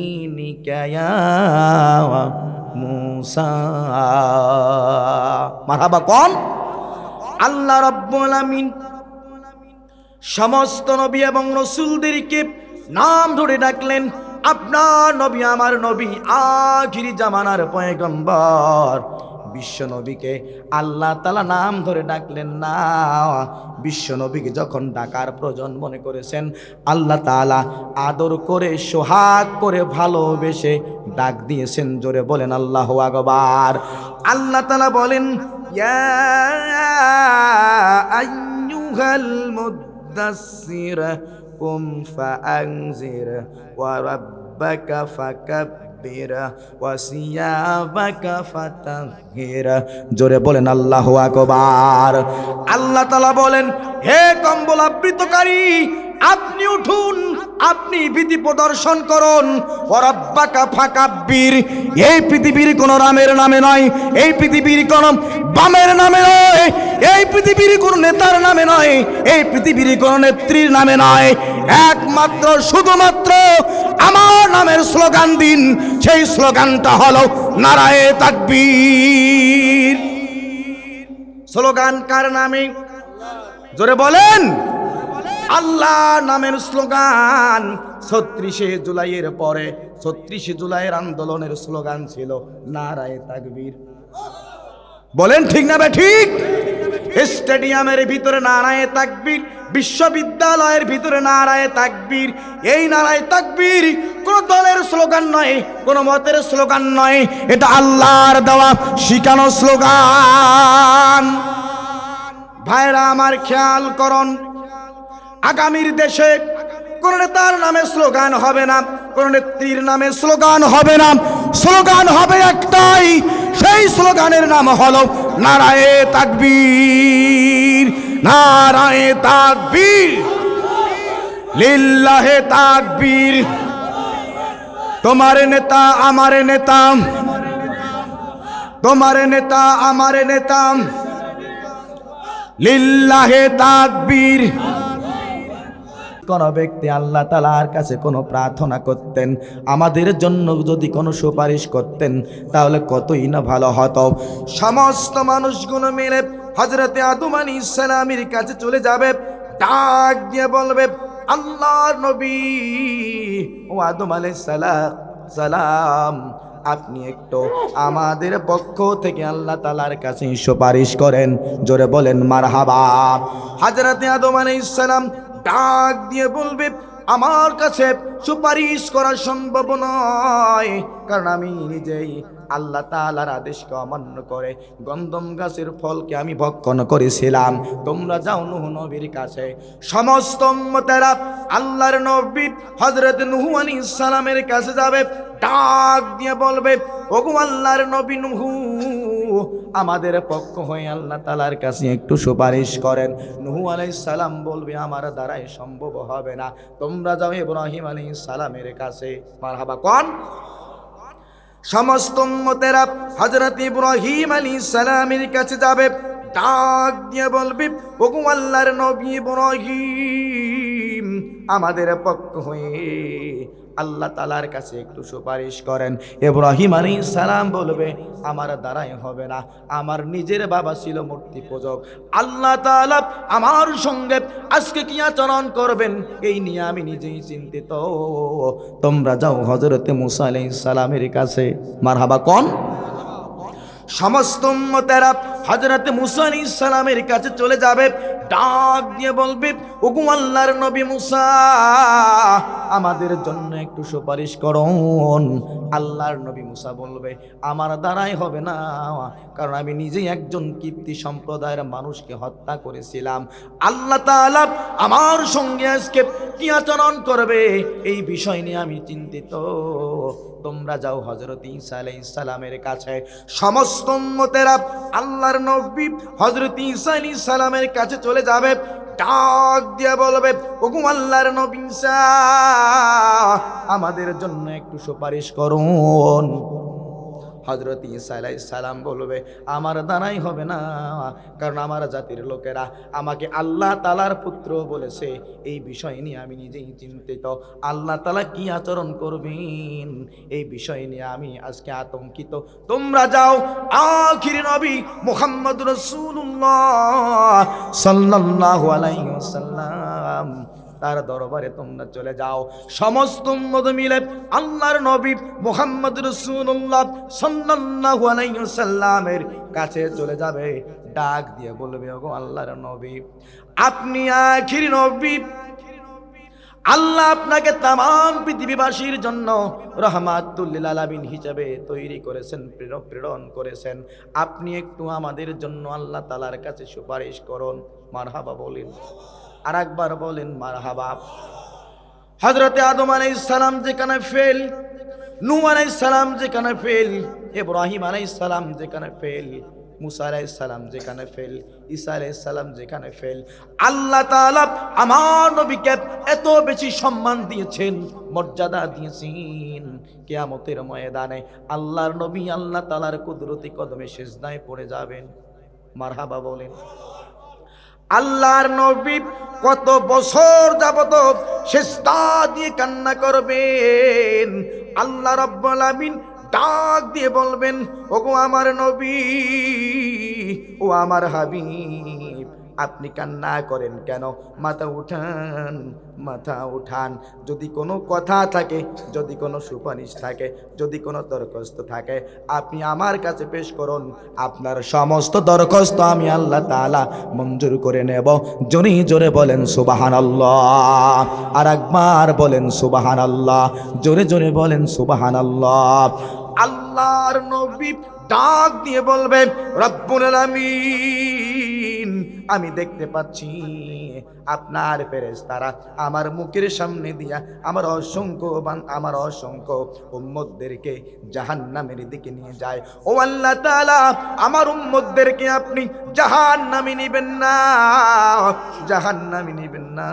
Speaker 1: ইয়া মূসা। মারহাবা কোন। আল্লাহ রাব্বুল আলামিন সমস্ত নবী এবং রাসূলদেরকে নাম ধরে ডাকলেন। আপনার নবী আমার নবী, আখিরি জামানার পয়গম্বর বিশ্ব নবীকে আল্লাহ তাআলা নাম ধরে ডাকলেন না। বিশ্ব নবীকে যখন ডাকার প্রয়োজন মনে করেছেন, আল্লাহ তাআলা আদর করে, সোহাগ করে, ভালোবেসে ডাক দিয়েছেন। জোরে বলেন আল্লাহু আকবার। আল্লাহ তাআলা বলেন, ইয়া আইয়ুহাল মুদ্দাসসির কুম ফাআনজির ওয়া রাব্বাকা ফাকাব্বির ফাকাব্বির ওয়া সিয়াবাকা ফাতাহহির। জোরে বলেন আল্লাহু আকবার। আল্লাহ তাআলা বলেন, হে কম্বল আবৃতকারী, আপনি উঠুন, আপনি ভীতি প্রদর্শন করুন। ওয়ারাব্বাকা ফাকাব্বির। এই পৃথিবীর কোন রামের নামে নয়, এই পৃথিবীর কোন বামের নামে নয়, এই পৃথিবীর কোন নেতার নামে নয়, এই পৃথিবীর কোন নেত্রীর নামে নয়, একমাত্র শুধুমাত্র আমার নামের স্লোগান দিন। সেই স্লোগানটা হলো নারায়ে তাকবীর। স্লোগান কার নামে? জোরে বলেন। আল্লাহ নামের স্লোগান। ৩৬শে জুলাইয়ের পরে ৩৬শে জুলাইয়ের আন্দোলনের স্লোগান ছিল নারায়ে তাকবীর। বলেন ঠিক না ঠিক? স্টেডিয়ামের ভিতরে নারায়ে তাকবীর, বিশ্ববিদ্যালয়ের ভিতরে নারায়ে তাকবীর। এই নারায়ে তাকবীর কোন দলের স্লোগান নয়, কোন মতের স্লোগান নয়, এটা আল্লাহর দেওয়া শিখানো স্লোগান। ভাইরা আমার খেয়াল করুন, আগামীর দেশে কোন নেতার নামে স্লোগান হবে না, কোন নেত্রীর নামে স্লোগান হবে না, স্লোগান হবে একটাই। সেই স্লোগানের নাম হলো নারায়ে তাকবীর। নারায়ে তাকবীর, লিল্লাহে তাকবীর। তোমার নেতা আমার নেতা, তোমার নেতা আমার নেতা, লিল্লাহে তাকবীর। কোন ব্যক্তি আল্লাহ তাআলার কাছে কোনো প্রার্থনা করতেন, আমাদের জন্য যদি কোনো সুপারিশ করতেন, তাহলে কতই না ভালো হতো। সমস্ত মানুষগুলো মিলে হযরতে আদম আলাইহিস সালামের কাছে চলে যাবে, ডাক দিয়ে বলবে, আল্লাহর নবী ও আদম আলাইহিস সালাম, আপনি একটু আমাদের পক্ষ থেকে আল্লাহ তাআলার কাছে সুপারিশ করেন। জোরে বলেন মারহাবা। হযরতে আদম আলাইহিস সালাম ডাক দিয়ে বলবে, আমার কাছে সুপারিশ করা সম্ভব নয়, কারণ আমি নিজেই আল্লাহ তাআলার আদেশকে অমান্য করে গন্ধম গাছের ফলকে আমি ভক্ষণ করেছিলাম। তোমরা যাও নূহ নবীর কাছে। সমস্ত উম্মতেরা আল্লাহর নবী হযরত নূহ আলাইহিস সালামের কাছে যাবে, ডাক দিয়ে বলবে, ওগো আল্লাহর নবী নূহ, আমাদের পক্ষ হয়ে আল্লাহ তাআলার কাছে একটু সুপারিশ করেন। নূহ আলাইহিস সালাম বলবে, আমার দ্বারাই সম্ভব হবে না, তোমরা যাও ইব্রাহিম আলাইহিস সালামের কাছে। মারহাবা কোন? সমস্ত উম্মতেরা হযরত ইব্রাহিম আলাইহিস সালামের কাছে যাবে, ডাক দিয়ে বলবে, ওগো আল্লাহর নবী ইব্রাহিম, আমাদের পক্ষ হয়ে আল্লাহ তাআলার কাছে একটু সুপারিশ করেন। ইব্রাহিম আলাইহিস সালাম বলবে, আমার দ্বারাই হবে না, আমার নিজের বাবা ছিল মূর্তি পূজক, আল্লাহ তাআলা আমার সঙ্গে আজকে কি আচরণ করবেন এই নিয়ে আমি নিজেই চিন্তিত। তোমরা যাও হযরতে মুসা আলাইহিস সালামের কাছে। মারহাবা কোন? সমস্ত উম্মতেরা হযরতে মুসা আলাইহিস সালামের কাছে চলে যাবে, ডাক দিয়ে বলবে, ওগো আল্লাহর নবী মুসা, আমাদের জন্য একটু সুপারিশ করুন। আল্লাহর নবী মুসা বলবে, আমার দ্বারাই হবে না, কারণ আমি নিজেই একজন কিপ্তি সম্প্রদায়ের মানুষকে হত্যা করেছিলাম। আল্লাহ তাআলা আমার সঙ্গে আজকে কি আচরণ করবে এই বিষয় নিয়ে আমি চিন্তিত। তোমরা যাও হযরত ঈসা আলাইহিস সালামের কাছে। সমস্ত উম্মতেরা আল্লাহর নবী হযরত ঈসা আলাইহিস সালামের কাছে চলে যাবে, ডাক দিয়ে বলবে, ওগো আল্লাহর নবী ঈসা, আমাদের জন্য একটু সুপারিশ করুন। হযরত ঈসা আলাইহিস সালাম বলবে, আমার দ্বারাই হবে না, কারণ আমার জাতির লোকেরা আমাকে আল্লাহ তাআলার পুত্র বলেছে। এই বিষয় নিয়ে আমি নিজেই চিন্তিত। আল্লাহ তাআলা কি আচরণ করবেন এই বিষয় নিয়ে আমি আজকে আতঙ্কিত। তোমরা যাও আখির নবী মুহাম্মদ রাসূলুল্লাহ সাল্লাল্লাহু আলাইহি ওয়াসাল্লাম তার দরবারে তোমরা চলে যাও। সমস্ত উম্মত মিলে আল্লাহর নবী মুহাম্মদ রাসূলুল্লাহ সাল্লাল্লাহু আলাইহি ওয়াসাল্লামের কাছে চলে যাবে, ডাক দিয়ে বলবে, ওগো আল্লাহর নবী, আপনি আখির নবী, আল্লাহ আপনাকে তামাম পৃথিবীবাসীর জন্য রাহমাতুল লিল আলামিন হিসেবে তৈরি করেছেন, প্রেরণ করেছেন। আপনি একটু আমাদের জন্য আল্লাহ তাআলার কাছে সুপারিশ করুন। মারহাবা বলেন, আর একবার বলেন মারহাবা। হযরতে আদম আলাইহিস সালাম যেখানে ফেল, নূহ আলাইহিস সালাম যেখানে ফেল, ইব্রাহিম আলাইহিস সালাম যেখানে ফেল, মুসা আলাইহিস সালাম যেখানে ফেল, ঈসা আলাইহিস সালাম যেখানে ফেল, আল্লাহ তাআলা আমার নবীকে এত বেশি সম্মান দিয়েছেন, মর্যাদা দিয়েছেন, কিয়ামতের ময়দানে আল্লাহর নবী আল্লাহ তাআলার কুদরতি কদমে সিজদায় পড়ে যাবেন। মারহাবা বলেন। আল্লাহর নবী কত বছর যাবত সিজদা দিয়ে কান্না করবেন, আল্লাহ রাব্বুল আমিন ডাক দিয়ে বলবেন, ওগো আমার নবী, ও আমার হাবিব, আপনি কান্না করেন কেন? মাথা উঠান, মাথা উঠান। যদি কোনো কথা থাকে, যদি কোনো সুপারিশ থাকে, যদি কোনো দরখাস্ত থাকে, আপনি আমার কাছে পেশ করুন। আপনার সমস্ত দরখাস্ত আমি আল্লাহ তাআলা মঞ্জুর করে নেব। জোরে জোরে বলেন সুবহানাল্লাহ। আর একবার বলেন সুবহানাল্লাহ। জোরে জোরে বলেন সুবহানাল্লাহ। আল্লাহর নবী ডাক দিয়ে বলবেন, রব্বুল আলামিন, আমি দেখতে পাচ্ছি আপনার ফেরেশতারা আমার মুখের সামনে দিয়া আমার অসংখ্য উম্মতদেরকে জাহান্নামের দিকে নিয়ে যায়। ও আল্লাহ তাআলা, আমার উম্মতদেরকে আপনি জাহান্নামে নিবেন না, জাহান্নামে নিবেন না।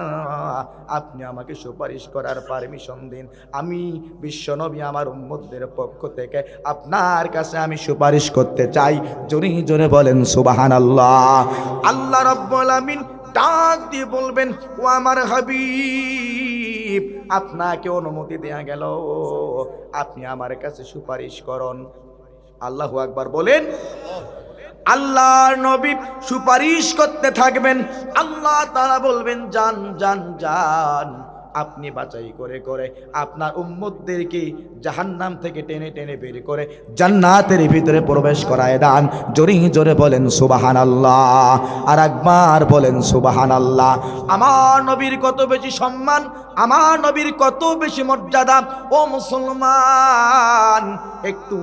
Speaker 1: আপনি আমাকে সুপারিশ করার পারমিশন দিন। আমি বিশ্বনবী আমার উম্মতদের পক্ষ থেকে আপনার কাছে আমি সুপারিশ করতে চাই। জোরে জোরে বলেন সুবহানাল্লাহ। আল্লাহ রাব্বুল আমিন ডাক দিয়ে বলবেন, ও আমার হাবিব, আপনাকে অনুমতি দেয়া গেল, আপনি আমার কাছে সুপারিশ করুন। আল্লাহু আকবার বলেন। আল্লাহর নবী সুপারিশ করতে থাকবেন, আল্লাহ তাআলা বলবেন, যান যান যান, আপনি বাছাই করে করে আপনার উম্মতদেরকে জাহান্নাম থেকে টেনে টেনে বের করে জান্নাতের ভিতরে প্রবেশ করায় দান। জোরে জোরে বলেন সুবহানাল্লাহ। আর একবার বলেন সুবহানাল্লাহ। আমার নবীর কত বেশি সম্মান, আমার নবীর কত বেশি মর্যাদা। ও মুসলমান, একটু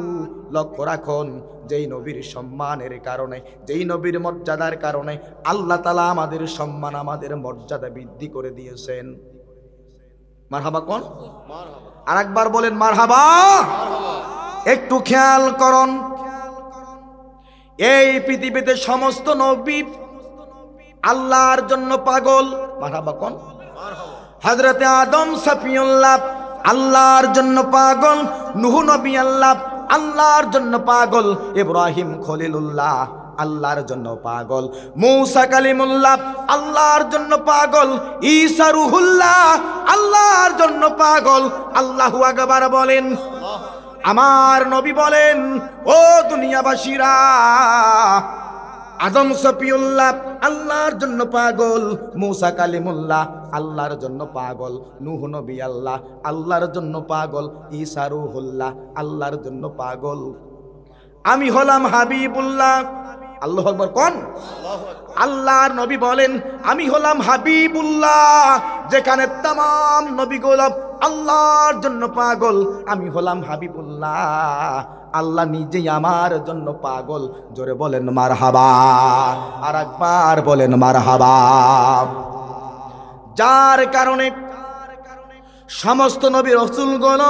Speaker 1: লক্ষ্য রাখুন, যেই নবীর সম্মানের কারণে, যেই নবীর মর্যাদার কারণে আল্লাহ তাআলা আমাদের সম্মান, আমাদের মর্যাদা বৃদ্ধি করে দিয়েছেন। মারহাবা কোন? আর একবার বলেন মারহাবা। একটু খেয়াল করুন, এই পৃথিবীতে সমস্ত নবী আল্লাহর জন্য পাগল। মারহাবা কোন? হযরতে আদম সফিউল্লাহ আল্লাহর জন্য পাগল, নূহ নবী আল্লাহর জন্য পাগল, ইব্রাহিম খলিলুল্লাহ আল্লাহর জন্য পাগল, মূসা কালিমুল্লাহ আল্লাহর জন্য পাগল, ঈসা রূহুল্লাহ আল্লাহর জন্য পাগল। আল্লাহু আকবার বলেন। আমার নবী বলেন, ও দুনিয়াবাসীরা, আদম সফিউল্লাহ আল্লাহর জন্য পাগল, মূসা কালিমুল্লাহ আল্লাহর জন্য পাগল, নূহ নবী আল্লাহর জন্য পাগল, ঈসা রূহুল্লাহ আল্লাহর জন্য পাগল। আমি হলাম হাবিবুল্লাহ। আল্লাহু আকবার কোন? আল্লাহর নবী বলেন, আমি হলাম হাবিবুল্লাহ। যেখানে तमाम নবীগুলো আল্লাহর জন্য পাগল, আমি হলাম হাবিবুল্লাহ। আল্লাহ নিজেই আমার জন্য পাগল। জোরে বলেন মারহাবা। আর একবার বলেন মারহাবা। যার কারণে সমস্ত নবী রাসূলগণ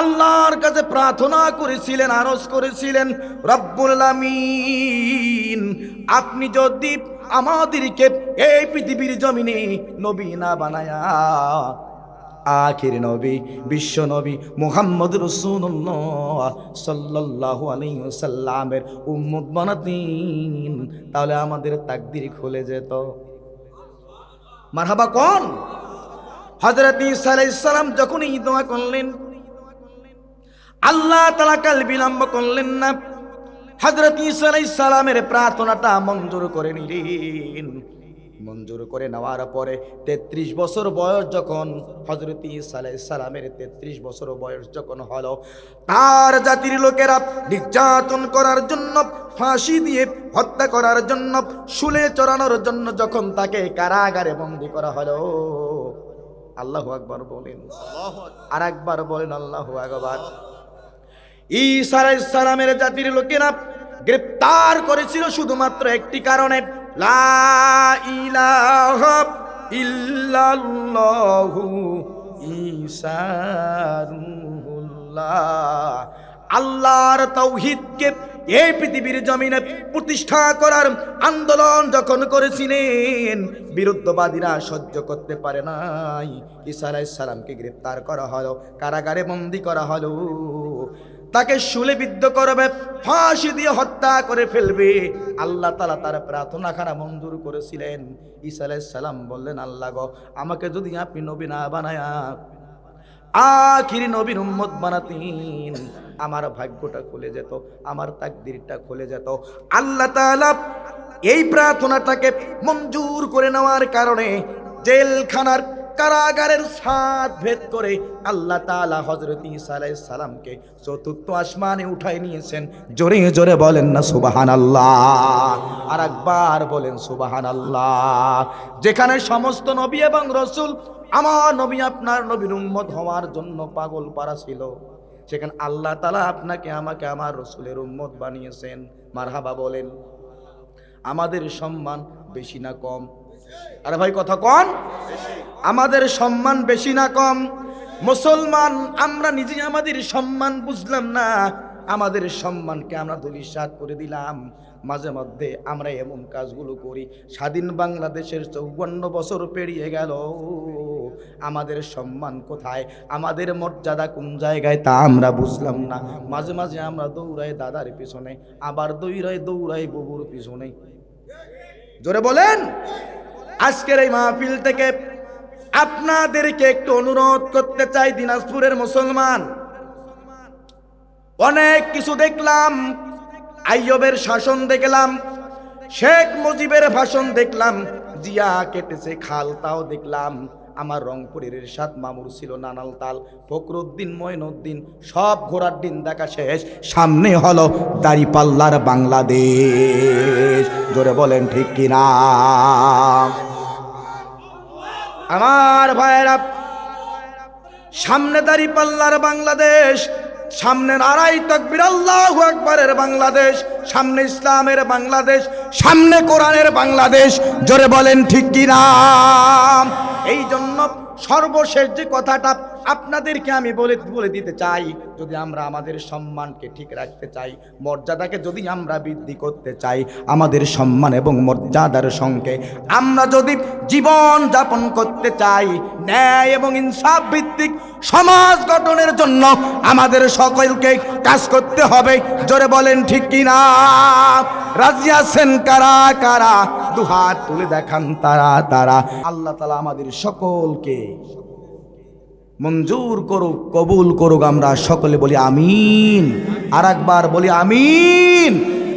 Speaker 1: আল্লাহর কাছে প্রার্থনা করেছিলেন, আরজ করেছিলেন, রব্বুল আলামিন, আপনি যদি আমাদেরকে এই পৃথিবীর জমিনে নবী না বানায়া আখির নবী, বিশ্ব নবী মুহাম্মদ রাসূলুল্লাহ সাল্লাল্লাহু আলাইহি ওয়াসাল্লামের উম্মত বানাতেন, তাহলে আমাদের তাকদীর খুলে যেত। মারহাবা কোন? হযরত ঈসা আলাইহিস সালাম যখন এই দোয়া করলেন, আল্লাহ তাআলা কাল বিলম্ব করলেন না, হযরত ঈসা আলাইহিস সালামের প্রার্থনাটা মঞ্জুর করে নিলেন। মঞ্জুর করে নেওয়ার পরে 33 বছর বয়স যখন হযরত ঈসা আলাইহিস সালামের 33 বছর বয়স যখন হলো, তার জাতির লোকেরা নির্যাতন করার জন্য, ফাঁসি দিয়ে হত্যা করার জন্য, শুলে চড়ানোর জন্য যখন তাকে কারাগারে বন্দী করা হলো, আল্লাহু আকবার বলেন। আর একবার বলেন আল্লাহু আকবার। ঈসা আলাইহিস সালামের জাতির লোকেরা গ্রেফতার করেছিল শুধুমাত্র একটি কারণে, লা ইলাহা ইল্লাল্লাহু ঈসা রূহুল্লাহ। সুবহানাল্লাহ। আল্লাহর তাওহীদকে এই পৃথিবীর জমিনে প্রতিষ্ঠা করার আন্দোলন যখন করেছিলেন, বিরুদ্ধবাদীরা সহ্য করতে পারে নাই। ঈসা আলাইহিস সালামকে গ্রেফতার করা হলো, কারাগারে বন্দী করা হলো, তাকে শূলেবিদ্ধ করবে, ফাঁসি দিয়ে হত্যা করে ফেলবে। আল্লাহ তাআলা তার প্রার্থনাখানা মঞ্জুর করেছিলেন। ঈসা আলাইহিস সালাম বললেন, আল্লাহ গো, আমাকে যদি আপনি নবী না বানায়া আখিরি নবীর উম্মত বানাতেন, আমার ভাগ্যটা খুলে যেত, আমার তাকদীরটা খুলে যেত। আল্লাহ তাআলা এই প্রার্থনাটাকে মঞ্জুর করে নেওয়ার কারণে জেলখানার কারাগারের ছাদ ভেদ করে আল্লাহ তাআলা হযরত ঈসা আলাইহিস সালামকে চতুর্থ আসমানে উঠাই নিয়েছেন। জোরে জোরে বলেন না সুবহানাল্লাহ, আর একবার বলেন সুবহানাল্লাহ। যেখানে সমস্ত নবী এবং রাসূল আমার নবী আপনার নবীর উম্মত হওয়ার জন্য পাগল পারা ছিল, সেখানে আল্লাহ তাআলা আপনাকে আমাকে আমার রাসূলের উম্মত বানিয়েছেন। মারহাবা বলেন। আমাদের সম্মান বেশি না কম? আরে ভাই কথা কন, আমাদের সম্মান বেশি না কম? মুসলমান আমরা নিজে আমাদের সম্মান বুঝলাম না, আমাদের সম্মানকে আমরা ধূলিসাৎ করে দিলাম। মাঝে মধ্যে আমরা এমন কাজগুলো করি, স্বাধীন বাংলাদেশের 54 বছর পেরিয়ে গেল, আমাদের সম্মান কোথায়, আমাদের মর্যাদা কোন জায়গায় তা আমরা বুঝলাম না। মাঝে মাঝে আমরা দৌড়াই দাদার পিছনে, আবার দৌড়াই বুবুর পিছনে। জোরে বলেন। আজকের এই মাহফিল থেকে আপনাদেরকে একটু অনুরোধ করতে চাই, দিনাজপুরের মুসলমান, অনেক কিছু দেখলাম, আইয়ুবের শাসন দেখলাম, শেখ মুজিবের ভাষণ দেখলাম, জিয়া কেটেছে খাল তাও দেখলাম, আমার রংপুরের এরশাদ মামুর ছিল নানাল তাল, ফখরুদ্দিন মঈনুদ্দিন সব ঘোড়ার দিন দেখা শেষ, সামনে হলো দাঁড়িপাল্লার বাংলাদেশ। জোরে বলেন ঠিক কিনা? আমার ভাইয়েরা, সামনে দাঁড়িপাল্লার বাংলাদেশ, সামনে নারায়ে তাকবীর আল্লাহু আকবারের বাংলাদেশ, সামনে ইসলামের বাংলাদেশ, সামনে কোরআনের বাংলাদেশ। জোরে বলেন ঠিক কিনা? এই জন্য সর্বশেষ যে কথাটা আপনাদেরকে আমি বলে দিতে চাই, যদি আমরা আমাদের সম্মানকে ঠিক রাখতে চাই, মর্যাদাকে যদি আমরা বৃদ্ধি করতে চাই, আমাদের সম্মান এবং মর্যাদার সঙ্গে আমরা যদি জীবন যাপন করতে চাই, ন্যায় এবং ইনসাফ ভিত্তিক সমাজ গঠনের জন্য আমাদের সকলকে কাজ করতে হবে। জোরে বলেন ঠিক কিনা? রাজি আছেন কারা কারা? দুহাত তুলে দেখান তারা তারা। আল্লাহ তাআলা আমাদের সকলকে মঞ্জুর করুক, কবুল করুক। আমরা সকলে বলি আমিন, আর একবার বলি আমিন।